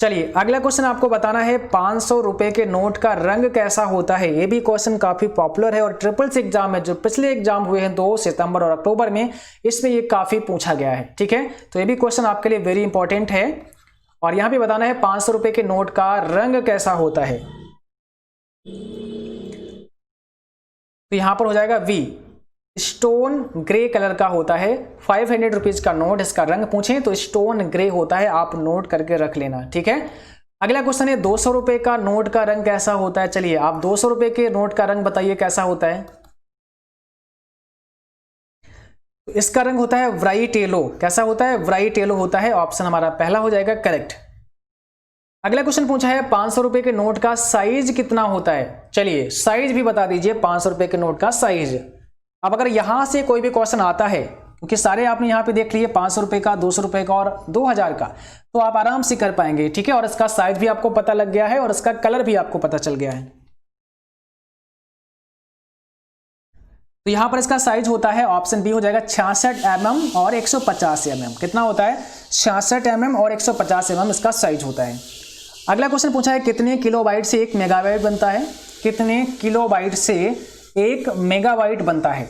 चलिए अगला क्वेश्चन आपको बताना है 500 रुपए के नोट का रंग कैसा होता है। ये भी क्वेश्चन काफी पॉपुलर है और ट्रिपल्स एग्जाम में जो पिछले एग्जाम हुए हैं 2 सितंबर और अक्टूबर में, इसमें ये काफी पूछा गया है। ठीक है, तो ये भी क्वेश्चन आपके लिए वेरी इंपॉर्टेंट है और यहां पे बताना है 500 रुपए के नोट का रंग कैसा होता है। तो यहां पर हो जाएगा वी, स्टोन ग्रे कलर का होता है। 500 रुपीज का नोट, इसका रंग पूछें तो स्टोन ग्रे होता है, आप नोट करके रख लेना। ठीक है, अगला क्वेश्चन है 200 रुपए का नोट का रंग कैसा होता है। चलिए आप 200 रुपए के नोट का रंग बताइए कैसा होता है। इसका रंग होता है व्हाइट येलो। कैसा होता है? व्हाइट येलो होता है। ऑप्शन हमारा पहला हो जाएगा करेक्ट। अगला क्वेश्चन पूछा है 500 रुपए के नोट का साइज कितना होता है। चलिए साइज भी बता दीजिए 500 रुपए के नोट का साइज। अब अगर यहां से कोई भी क्वेश्चन आता है, क्योंकि सारे आपने यहां पे देख लिए 500 रुपए का, 200 रुपए का और 2000 का, तो आप आराम से कर पाएंगे। ठीक है, और इसका साइज भी आपको पता लग गया है और इसका कलर भी आपको पता चल गया है। तो यहां पर इसका साइज होता है, ऑप्शन बी हो जाएगा 66 mm और 150 mm। कितना होता है? 66 mm और 150 mm इसका साइज होता है। अगला क्वेश्चन पूछा है कितने किलोबाइट से 1 मेगाबाइट बनता है। कितने किलोबाइट से 1 मेगाबाइट बनता है?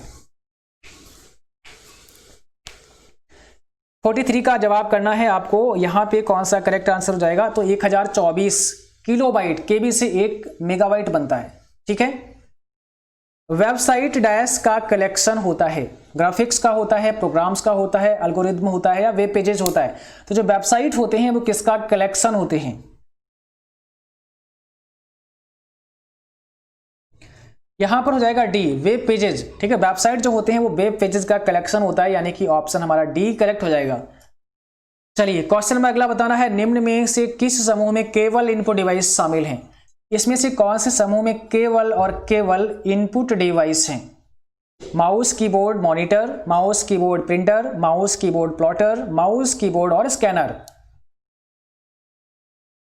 43 का जवाब करना है आपको। यहां पे कौन सा करेक्ट आंसर हो जाएगा? तो 1024 किलोबाइट, केबी से 1 मेगाबाइट बनता है। ठीक है, वेबसाइट डैश का कलेक्शन होता है। ग्राफिक्स का होता है, प्रोग्राम्स का होता है, एल्गोरिथम होता है या वेब पेजेस होता है। तो जो वेबसाइट होते हैं वो किसका कलेक्शन होते हैं? यहां पर हो जाएगा डी, वेब पेजेस। ठीक है, वेबसाइट जो होते हैं वो वेब पेजेस का कलेक्शन होता है, यानी कि ऑप्शन हमारा डी करेक्ट हो जाएगा। चलिए क्वेश्चन में अगला बताना है निम्न में से किस समूह में केवल इनपुट डिवाइस शामिल हैं। इसमें से कौन से समूह में केवल और केवल इनपुट डिवाइस हैं? Mouse keyboard monitor, mouse keyboard printer, mouse keyboard plotter, mouse keyboard और स्कैनर।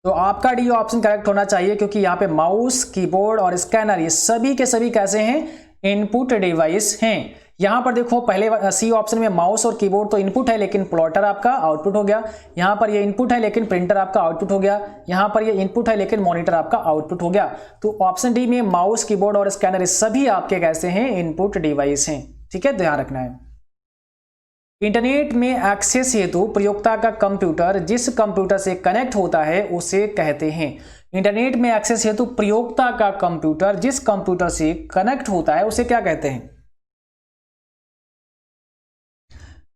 तो आपका डी ऑप्शन करेक्ट होना चाहिए, क्योंकि यहाँ पे माउस, कीबोर्ड और स्कैनर ये सभी के सभी कैसे हैं? इनपुट डिवाइस हैं। यहाँ पर देखो पहले सी ऑप्शन में माउस और कीबोर्ड तो इनपुट है, लेकिन प्लॉटर आपका आउटपुट हो गया। यहाँ पर ये इनपुट है लेकिन प्रिंटर आपका आउटपुट हो गया। यहाँ पर ये इनपुट है लेकिन मॉनिटर आपका आउटपुट हो गया। तो ऑप्शन डी में माउस, कीबोर्ड और स्कैनर ये सभी आपके कैसे हैं? इनपुट डिवाइस हैं। ठीक है, ध्यान रखना है। इंटरनेट में एक्सेस हेतु प्रयोक्ता का कंप्यूटर जिस कंप्यूटर से कनेक्ट होता है उसे कहते हैं। इंटरनेट में एक्सेस हेतु प्रयोक्ता का कंप्यूटर जिस कंप्यूटर से कनेक्ट होता है उसे क्या कहते हैं?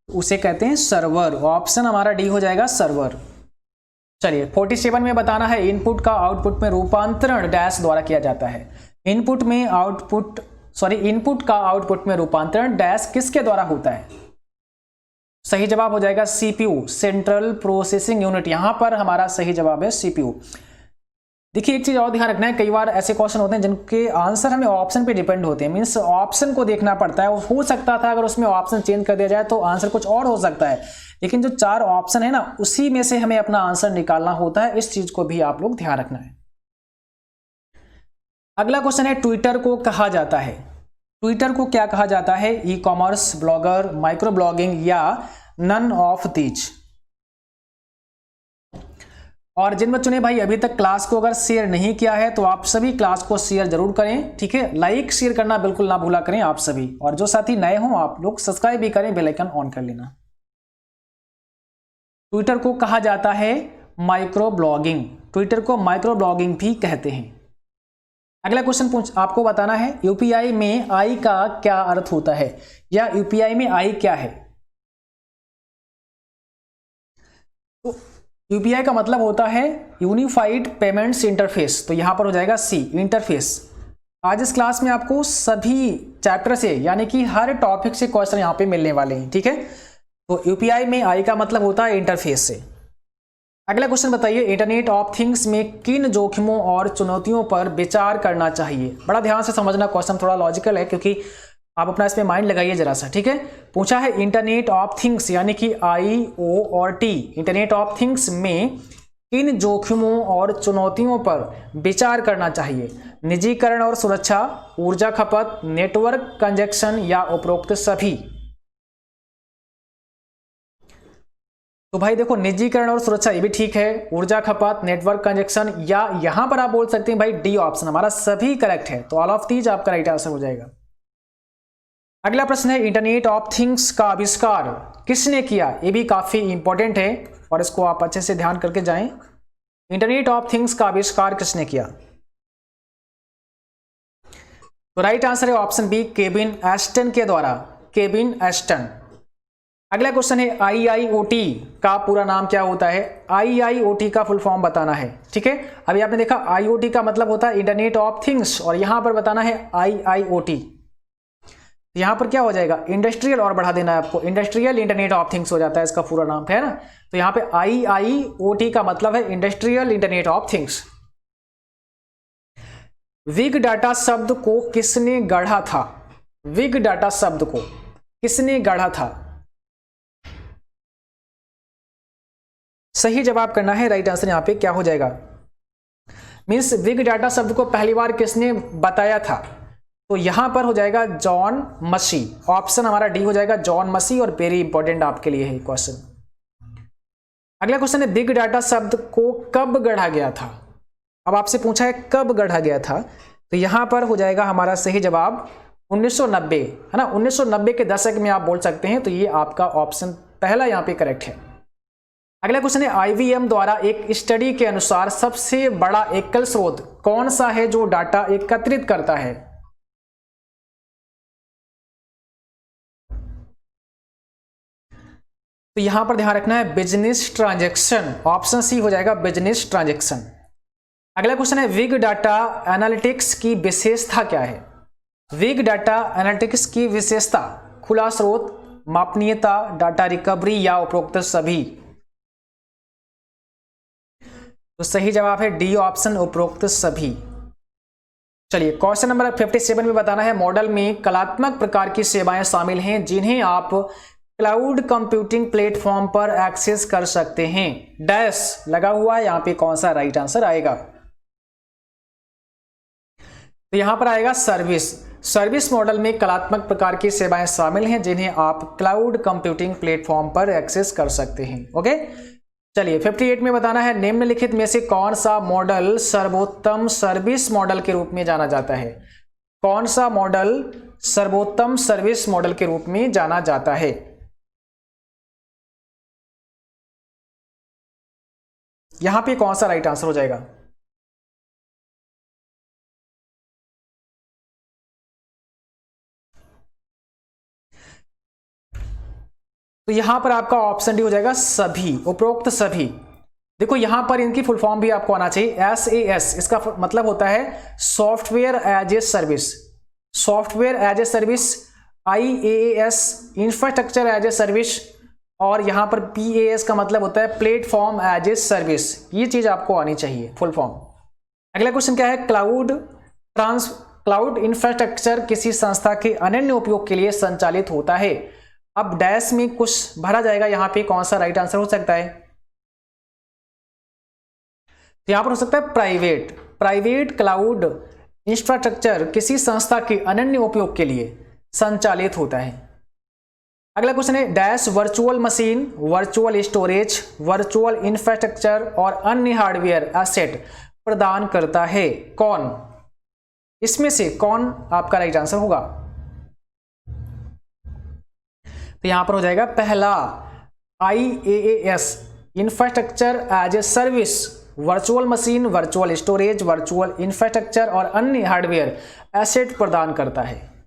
उसे कहते हैं सर्वर। ऑप्शन हमारा डी हो जाएगा सर्वर। चलिए 47 में बताना है इनपुट का आउटपुट में रूपांतरण डैश द्वारा किया जाता है। इनपुट का आउटपुट में रूपांतरण डैश किसके द्वारा होता है? सही जवाब हो जाएगा सीपीयू, सेंट्रल प्रोसेसिंग यूनिट। यहां पर हमारा सही जवाब है सीपीयू। देखिए एक चीज और ध्यान रखना है, कई बार ऐसे क्वेश्चन होते हैं जिनके आंसर हमें ऑप्शन पे डिपेंड होते हैं, मींस ऑप्शन को देखना पड़ता है। हो सकता था अगर उसमें ऑप्शन चेंज कर दिया जाए तो आंसर कुछ और हो सकता है, लेकिन जो 4 ऑप्शन है ना उसी में से हमें अपना आंसर निकालना होता है। इस चीज को भी आप लोग ध्यान रखना है। अगला क्वेश्चन है ट्विटर को कहा जाता है। ट्विटर को क्या कहा जाता है? E commerce, blogger, micro blogging या नन ऑफ दीज। और जिन बच्चों ने भाई अभी तक क्लास को अगर शेयर नहीं किया है तो आप सभी क्लास को शेयर जरूर करें। ठीक है, लाइक शेयर करना बिल्कुल ना भूला करें आप सभी। और जो साथी नए हों आप लोग सब्सक्राइब भी करें, बेल आइकन ऑन कर लेना। ट्विटर को कहा जाता है माइक्रो ब्लॉगिंग। ट्विटर को माइक्रो ब्लॉगिंग भी कहते हैं। अगला क्वेश्चन आपको बताना है यूपीआई में आई का क्या अर्थ होता है, या यूपीआई में आई क्या है। यूपीआई का मतलब होता है यूनिफाइड पेमेंट्स इंटरफेस, तो यहाँ पर हो जाएगा सी, इंटरफेस। आज इस क्लास में आपको सभी चैप्टर से यानी कि हर टॉपिक से क्वेश्चन यहाँ पे मिलने वाले हैं, ठीक है। तो यूपीआई में आई का मतलब होता है इंटरफेस से। अगला क्वेश्चन बताइए, इंटरनेट ऑफ थिंग्स में किन जोखिमों और चुनौतियों पर विचार करना चाहिए। बड़ा ध्यान से समझना, क्वेश्चन थोड़ा लॉजिकल है, क्योंकि आप अपना इसमें माइंड लगाइए जरा सा, ठीक है। पूछा है इंटरनेट ऑफ थिंग्स यानी कि IoT, इंटरनेट ऑफ थिंग्स में किन जोखिमों और चुनौतियों पर विचार करना चाहिए। निजीकरण और सुरक्षा, ऊर्जा खपत, नेटवर्क कंजेशन या उपरोक्त सभी। तो भाई देखो, निजीकरण और सुरक्षा ये भी ठीक है, ऊर्जा खपत, नेटवर्क कंजेशन, या यहां पर आप बोल सकते हैं भाई डी ऑप्शन हमारा सभी करेक्ट है, तो ऑल ऑफ दीज आपका राइट आंसर हो जाएगा। अगला प्रश्न है, इंटरनेट ऑफ थिंग्स का आविष्कार किसने किया। ये भी काफी इंपॉर्टेंट है और इसको आप अच्छे से ध्यान करके जाएं। इंटरनेट ऑफ थिंग्स का आविष्कार किसने किया, तो राइट आंसर है ऑप्शन बी, केविन एस्टन के द्वारा, केविन एस्टन। अगला क्वेश्चन है, IIoT का पूरा नाम क्या होता है। IIoT का फुल फॉर्म बताना है, ठीक है। अभी आपने देखा IoT का मतलब होता है इंटरनेट ऑफ थिंग्स, और यहां पर बताना है IIoT। यहां पर क्या हो जाएगा, इंडस्ट्रियल और बढ़ा देना है आपको, इंडस्ट्रियल इंटरनेट ऑफ थिंग्स हो जाता है इसका पूरा नाम, है ना। तो यहां पे IIoT का मतलब है industrial internet of things. Big data शब्द को किसने गढ़ा था, बिग डाटा शब्द को किसने गढ़ा था। सही जवाब करना है, राइट आंसर यहां पे क्या हो जाएगा, मींस बिग डाटा शब्द को पहली बार किसने बताया था, तो यहां पर हो जाएगा जॉन मसी। ऑप्शन हमारा डी हो जाएगा, जॉन मसी, और वेरी इंपॉर्टेंट आपके लिए है क्वेश्चन। अगला क्वेश्चन है, बिग डाटा शब्द को कब गढ़ा गया था। अब आपसे पूछा है कब गढ़ा गया था, तो यहां पर हो जाएगा हमारा सही जवाब 1990, है ना। 1990 के दशक में आप बोल सकते हैं, तो ये आपका ऑप्शन पहला यहां पे करेक्ट है। अगला क्वेश्चन है, IBM द्वारा एक स्टडी के अनुसार सबसे बड़ा एकल स्रोत कौन सा है जो डाटा एकत्रित करता है। तो यहां पर ध्यान रखना है बिजनेस ट्रांजैक्शन, ऑप्शन सी हो जाएगा बिजनेस ट्रांजैक्शन। अगला क्वेश्चन है, बिग डाटा एनालिटिक्स की विशेषता क्या है। बिग डाटा एनालिटिक्स की विशेषता, खुला स्रोत, मापनीयता, डाटा रिकवरी या उपरोक्त सभी। तो सही जवाब है डी ऑप्शन, उपरोक्त सभी। चलिए क्वेश्चन नंबर 57 में बताना है, मॉडल में कलात्मक प्रकार की सेवाएं शामिल हैं जिन्हें आप क्लाउड कंप्यूटिंग प्लेटफॉर्म पर एक्सेस कर सकते हैं। डैश लगा हुआ है, यहां पे कौन सा राइट आंसर आएगा, तो यहां पर आएगा सर्विस। सर्विस मॉडल में कलात्मक प्रकार की सेवाएं शामिल हैं जिन्हें आप क्लाउड कंप्यूटिंग प्लेटफॉर्म पर एक्सेस कर सकते हैं। ओके, चलिए 58 में बताना है, निम्नलिखित में से कौन सा मॉडल सर्वोत्तम सर्विस मॉडल के रूप में जाना जाता है। कौन सा मॉडल सर्वोत्तम सर्विस मॉडल के रूप में जाना जाता है। यहां पे कौन सा राइट आंसर हो जाएगा, तो यहां पर आपका ऑप्शन डी हो जाएगा सभी, उपरोक्त सभी। देखो यहां पर इनकी फुल फॉर्म भी आपको आना चाहिए, SAS, इसका मतलब होता है software as a service, software as a service, IaaS infrastructure as a service, और यहां पर PaaS का मतलब होता है प्लेटफॉर्म एज ए सर्विस। ये चीज आपको आनी चाहिए फुल फॉर्म। अगला क्वेश्चन क्या है, क्लाउड इंफ्रास्ट्रक्चर किसी संस्था के अनन्य उपयोग के लिए संचालित होता है। अब डैश में कुछ भरा जाएगा, यहां पे कौन सा राइट आंसर हो सकता है, तो यहां पर हो सकता है प्राइवेट क्लाउड इंफ्रास्ट्रक्चर किसी संस्था के अनन्य उपयोग के लिए संचालित होता है। अगला क्वेश्चन है, dash virtual machine, virtual storage, virtual infrastructure और अन्य हार्डवेयर एसेट प्रदान करता है। कौन, इसमें से कौन आपका राइट आंसर होगा, तो यहां पर हो जाएगा पहला IaaS infrastructure as a service, virtual machine, virtual storage, virtual infrastructure और अन्य हार्डवेयर एसेट प्रदान करता है।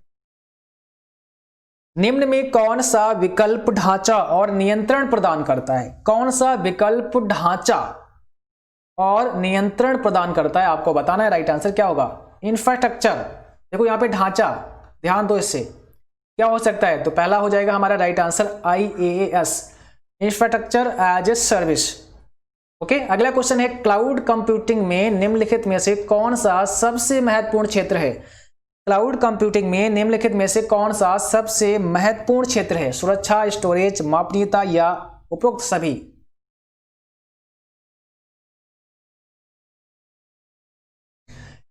निम्न में कौन सा विकल्प ढांचा और नियंत्रण प्रदान करता है? कौन सा विकल्प ढांचा और नियंत्रण प्रदान करता है, आपको बताना है। राइट आंसर क्या होगा? इंफ्रास्ट्रक्चर। देखो यहाँ पे ढांचा, ध्यान दो इससे, क्या हो सकता है? तो पहला हो जाएगा हमारा right answer IaaS, infrastructure as a service. Okay, अगला क्वेश्चन है क्लाउड कंप्यूटिंग में निम्नलिखित में से कौन सा सबसे महत्वपूर्ण क्षेत्र है? क्लाउड कंप्यूटिंग में निम्नलिखित में से कौन सा सबसे महत्वपूर्ण क्षेत्र है? सुरक्षा, स्टोरेज, मापनीयता या उपरोक्त सभी?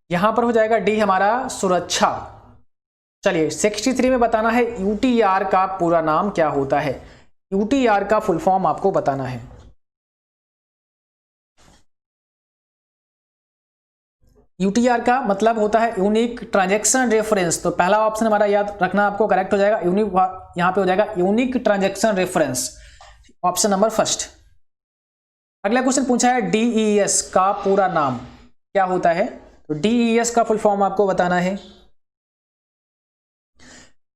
यहां पर हो जाएगा डी हमारा सुरक्षा। चलिए 63 में बताना है UTR का पूरा नाम क्या होता है? UTR का फुल फॉर्म आपको बताना है। UTR का मतलब होता है यूनिक ट्रांजैक्शन रेफरेंस। तो पहला ऑप्शन हमारा याद रखना आपको करेक्ट हो जाएगा, यूनिक, यहां पे हो जाएगा unique transaction reference, option number first. अगला क्वेश्चन पूछा है DES का पूरा नाम क्या होता है? तो DES का फुल फॉर्म आपको बताना है।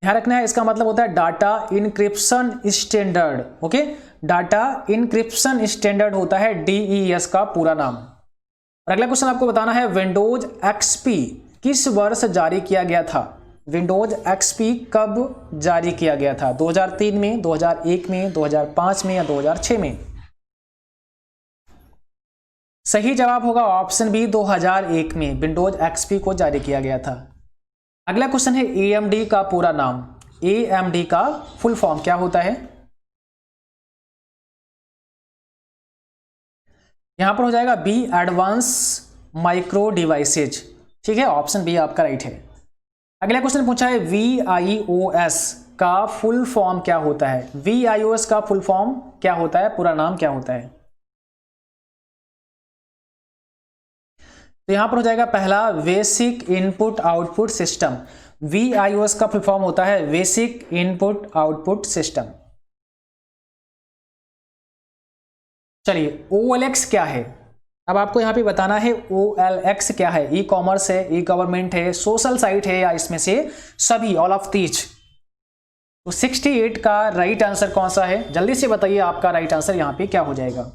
ध्यान रखना है, इसका मतलब होता है data encryption standard. Okay, data encryption standard होता है DES का पूरा नाम। और अगला क्वेश्चन आपको बताना है विंडोज XP किस वर्ष जारी किया गया था? विंडोज XP कब जारी किया गया था? 2003 में, 2001 में, 2005 में या 2006 में? सही जवाब होगा ऑप्शन बी, 2001 में विंडोज XP को जारी किया गया था। अगला क्वेश्चन है AMD का पूरा नाम। AMD का फुल फॉर्म क्या होता है? यहां पर हो जाएगा बी, एडवांस माइक्रो डिवाइसेज। ठीक है, ऑप्शन बी आपका राइट है। अगला क्वेश्चन पूछा है VIOS का फुल फॉर्म क्या होता है? VIOS का फुल फॉर्म क्या होता है, पूरा नाम क्या होता है? तो यहां पर हो जाएगा पहला basic input output system. VIOS का फुल फॉर्म होता है बेसिक इनपुट आउटपुट सिस्टम। चलिए OLX क्या है? अब आपको यहां पे बताना है OLX क्या है। ई कॉमर्स है, ई गवर्नमेंट है, सोशल साइट है, या इसमें से सभी, ऑल ऑफ दीज? तो 68 का राइट आंसर कौन सा है? जल्दी से बताइए आपका राइट आंसर यहां पे क्या हो जाएगा।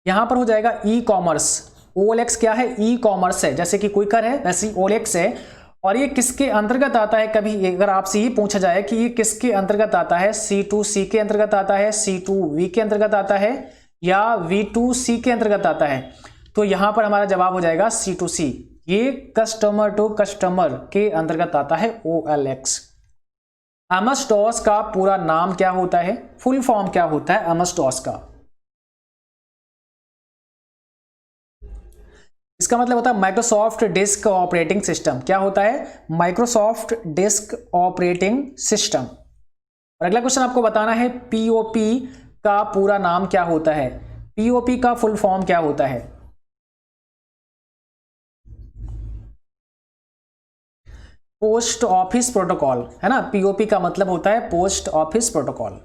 यहां पर हो जाएगा ई कॉमर्स। OLX क्या है? ई कॉमर्स है, जैसे कि क्विकर है वैसे ही OLX है। और ये किसके अंतर्गत आता है? कभी अगर आपसे ये पूछा जाए कि ये किसके अंतर्गत आता है, C2C के अंतर्गत आता है, C2V के अंतर्गत आता है, या V2C के अंतर्गत आता है, तो यहां पर हमारा जवाब हो जाएगा C2C। ये कस्टमर टू कस्टमर के अंतर्गत आता है OLX। MS DOS का पूरा नाम क्या होता है? फुल फॉर्म क्या होता है MS DOS का? इसका मतलब होता है माइक्रोसॉफ्ट डिस्क ऑपरेटिंग सिस्टम। क्या होता है? Microsoft disk operating system. और अगला क्वेश्चन आपको बताना है POP का पूरा नाम क्या होता है? POP का फुल फॉर्म क्या होता है? पोस्ट ऑफिस प्रोटोकॉल, है ना। POP का मतलब होता है पोस्ट ऑफिस प्रोटोकॉल।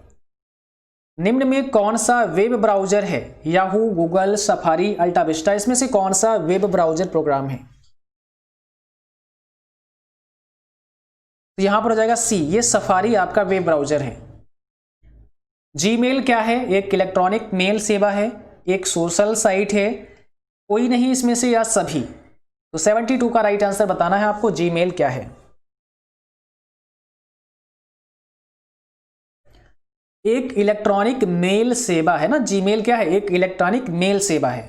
निम्न में कौन सा वेब ब्राउजर है? याहू, गूगल, सफारी, अल्टा विस्टा, इसमें से कौन सा वेब ब्राउजर प्रोग्राम है? तो यहां पर हो जाएगा सी, ये सफारी आपका वेब ब्राउजर है। जीमेल क्या है? एक इलेक्ट्रॉनिक मेल सेवा है, एक सोशल साइट है, कोई नहीं इसमें से या सभी? तो 72 का राइट आंसर बताना है आपको, जीमेल क्या है। एक इलेक्ट्रॉनिक मेल सेवा है ना, जीमेल क्या है? एक इलेक्ट्रॉनिक मेल सेवा है।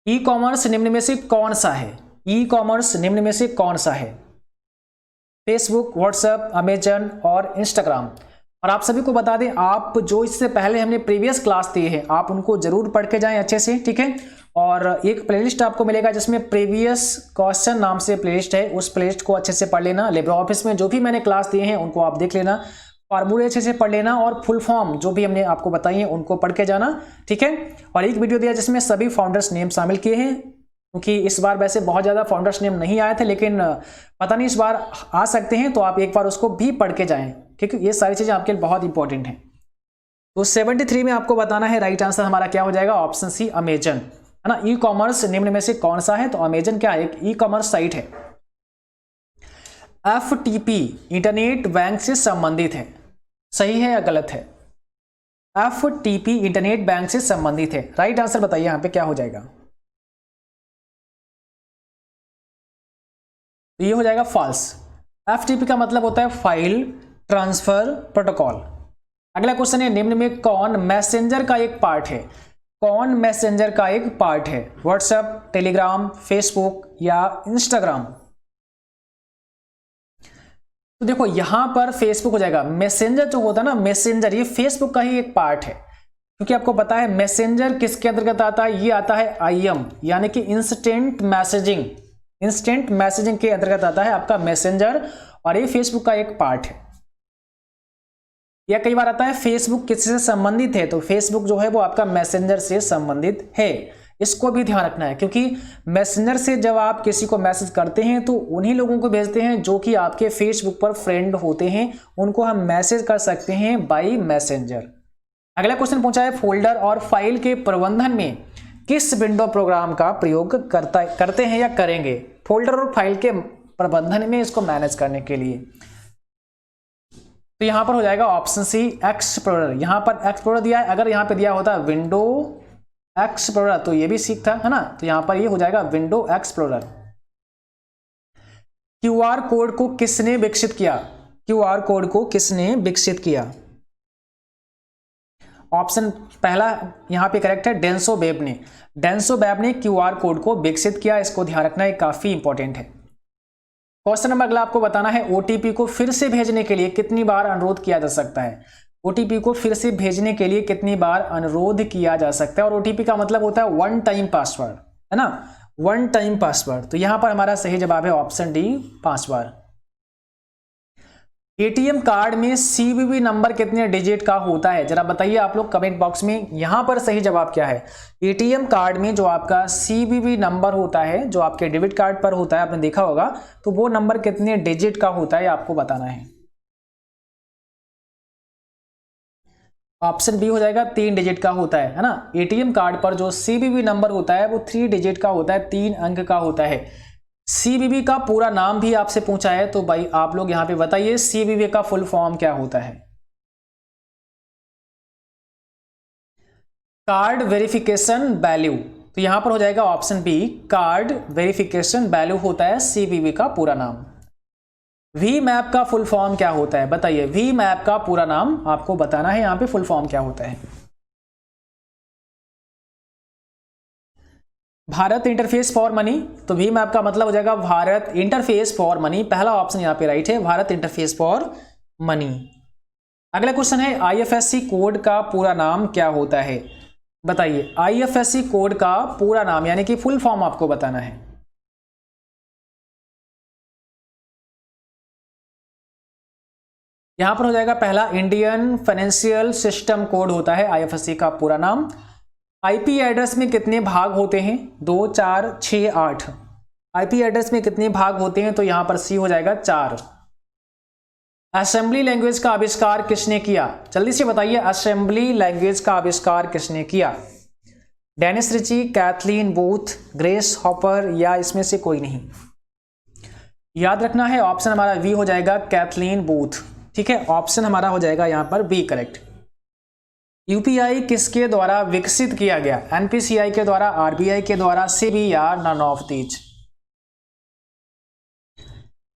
ई कॉमर्स निम्न में से कौन सा है? ई कॉमर्स निम्न में से कौन सा है? फेसबुक, व्हाट्सएप, अमेजन और इंस्टाग्राम। और आप सभी को बता दें, आप जो इससे पहले हमने प्रीवियस क्लास दिए हैं आप उनको जरूर पढ़ के जाएं अच्छे से, ठीक है। और एक प्लेलिस्ट आपको मिलेगा जिसमें प्रीवियस क्वेश्चन नाम से प्लेलिस्ट है, उस प्लेलिस्ट को अच्छे से पढ़ लेना। लिब्रे ऑफिस में जो भी मैंने क्लास दिए हैं उनको आप देख लेना, फार्मूले अच्छे से पढ़ लेना, और फुल फॉर्म जो भी हमने आपको बताई है उनको पढ़ के जाना, ठीक है। और एक वीडियो दिया जिसमें सभी फाउंडर्स नेम शामिल किए हैं, क्योंकि इस बार वैसे बहुत ज़्यादा फाउंडर्स नेम नहीं आए थे, लेकिन पता नहीं इस बार आ सकते हैं, तो आप एक बार उसको भी पढ़ के जाएं, क्योंकि ये सारी चीज़ें आपके लिए बहुत इंपॉर्टेंट हैं। तो 73 में आपको बताना है राइट आंसर हमारा क्या हो जाएगा, ऑप्शन सी अमेजन, है ना। ई कॉमर्स निम्न में से कौन सा है? तो अमेजन क्या है? एक ई कॉमर्स साइट है। FTP इंटरनेट बैंक से संबंधित है, सही है या गलत है? FTP इंटरनेट बैंक से संबंधित है, राइट आंसर बताइए यहां पे क्या हो जाएगा। तो ये हो जाएगा फॉल्स। FTP का मतलब होता है फाइल ट्रांसफर प्रोटोकॉल। अगला क्वेश्चन है, निम्न में कौन मैसेंजर का एक पार्ट है? कौन मैसेंजर का एक पार्ट है? व्हाट्सएप, टेलीग्राम, फेसबुक या इंस्टाग्राम? तो देखो यहां पर फेसबुक हो जाएगा। मैसेंजर जो होता है ना, मैसेंजर, ये फेसबुक का ही एक पार्ट है, क्योंकि आपको पता है मैसेंजर किसके अंतर्गत आता है? ये आता है IM यानी कि इंस्टेंट मैसेजिंग। इंस्टेंट मैसेजिंग के अंतर्गत आता है आपका मैसेंजर, और ये फेसबुक का एक पार्ट है। या कई बार आता है फेसबुक किससे संबंधित है, तो फेसबुक जो है वो आपका मैसेंजर से संबंधित है। इसको भी ध्यान रखना है, क्योंकि मैसेंजर से जब आप किसी को मैसेज करते हैं तो उन्हीं लोगों को भेजते हैं जो कि आपके फेसबुक पर फ्रेंड होते हैं, उनको हम मैसेज कर सकते हैं बाय मैसेंजर। अगला क्वेश्चन पूछा है, फोल्डर और फाइल के प्रबंधन में किस विंडो प्रोग्राम का प्रयोग करते हैं या करेंगे? फोल्डर और फाइल के प्रबंधन में इसको मैनेज करने के लिए, तो यहां पर हो जाएगा ऑप्शन सी एक्सप्लोरर। यहां पर एक्सप्लोरर दिया है, अगर यहां पे दिया होता विंडो एक्सप्लोरर तो ये भी सीख था, है ना? तो यहां पर ये हो जाएगा विंडो एक्सप्लोरर। QR कोड को किसने विकसित किया? QR कोड को किसने विकसित किया? ऑप्शन पहला यहां पे करेक्ट है, डेंसो वेब ने। डेंसो वेब ने QR कोड को विकसित किया, इसको ध्यान रखना है, काफी इंपॉर्टेंट है। क्वेश्चन नंबर अगला आपको बताना है, OTP को फिर से भेजने के लिए कितनी बार अनुरोध किया जा सकता है? OTP को फिर से भेजने के लिए कितनी बार अनुरोध किया जा सकता है? और OTP का मतलब होता है वन टाइम पासवर्ड, है ना? One time password. तो यहां पर हमारा सही जवाब है ऑप्शन डी, 5 बार। ATM कार्ड में CVV नंबर कितने डिजिट का होता है? जरा बताइए आप लोग कमेंट बॉक्स में, यहां पर सही जवाब क्या है? ATM कार्ड में जो आपका CVV नंबर होता है, जो आपके डेबिट कार्ड पर होता है, आपने देखा होगा, तो वो नंबर कितने डिजिट का होता है आपको बताना है। ऑप्शन बी हो जाएगा 3 डिजिट का होता है ना? ATM कार्ड पर जो CVV नंबर होता है वो 3 डिजिट का होता है, 3 अंक का होता है। CVV का पूरा नाम भी आपसे पूछा है, तो भाई आप लोग यहां पे बताइए CVV का फुल फॉर्म क्या होता है? Card verification value. तो यहां पर हो जाएगा option B, card verification value होता है CVV का पूरा नाम। वी मैप का फुल फॉर्म क्या होता है? बताइए, वी मैप का पूरा नाम आपको बताना है, यहां पे फुल फॉर्म क्या होता है? Bharat interface for money. तो वी मैप का मतलब हो जाएगा भारत इंटरफेस फॉर मनी। पहला ऑप्शन यहां पे राइट है, भारत इंटरफेस फॉर मनी। अगला क्वेश्चन है, IFSC कोड का पूरा नाम क्या होता है? बताइए, IFSC कोड का पूरा नाम यानी कि फुल फॉर्म आपको बताना है। यहां पर हो जाएगा पहला, इंडियन फाइनेंशियल सिस्टम कोड होता है IFSC का पूरा नाम। IP एड्रेस में कितने भाग होते हैं? 2, 4, 6, 8। IP एड्रेस में कितने भाग होते हैं? तो यहां पर सी हो जाएगा 4। असेंबली लैंग्वेज का आविष्कार किसने किया? जल्दी से बताइए, असेंबली लैंग्वेज का आविष्कार किसने किया? Dennis Ritchie, Kathleen Booth, Grace Hopper या इसमें से कोई नहीं? याद रखना है ऑप्शन हमारा बी हो जाएगा, कैथलीन बूथ। ठीक है, ऑप्शन हमारा हो जाएगा यहां पर बी करेक्ट। UPI किसके द्वारा विकसित किया गया? NPCI के द्वारा, RBI के द्वारा, SEBI या नन ऑफ दीज?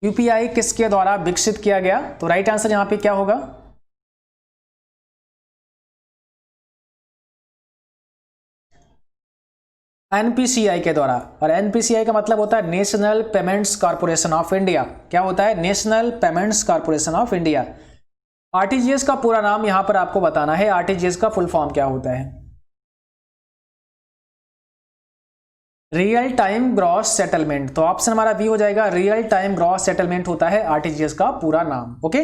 UPI किसके द्वारा विकसित किया गया? तो राइट आंसर यहां पे क्या होगा? NPCI के द्वारा। और NPCI का मतलब होता है national payments corporation of India. क्या होता है? National payments corporation of India. RTGS का पूरा नाम यहां पर आपको बताना है, RTGS का फुल फॉर्म क्या होता है? Real time gross settlement. तो ऑप्शन हमारा बी हो जाएगा, रियल टाइम ग्रॉस सेटलमेंट होता है RTGS का पूरा नाम। ओके,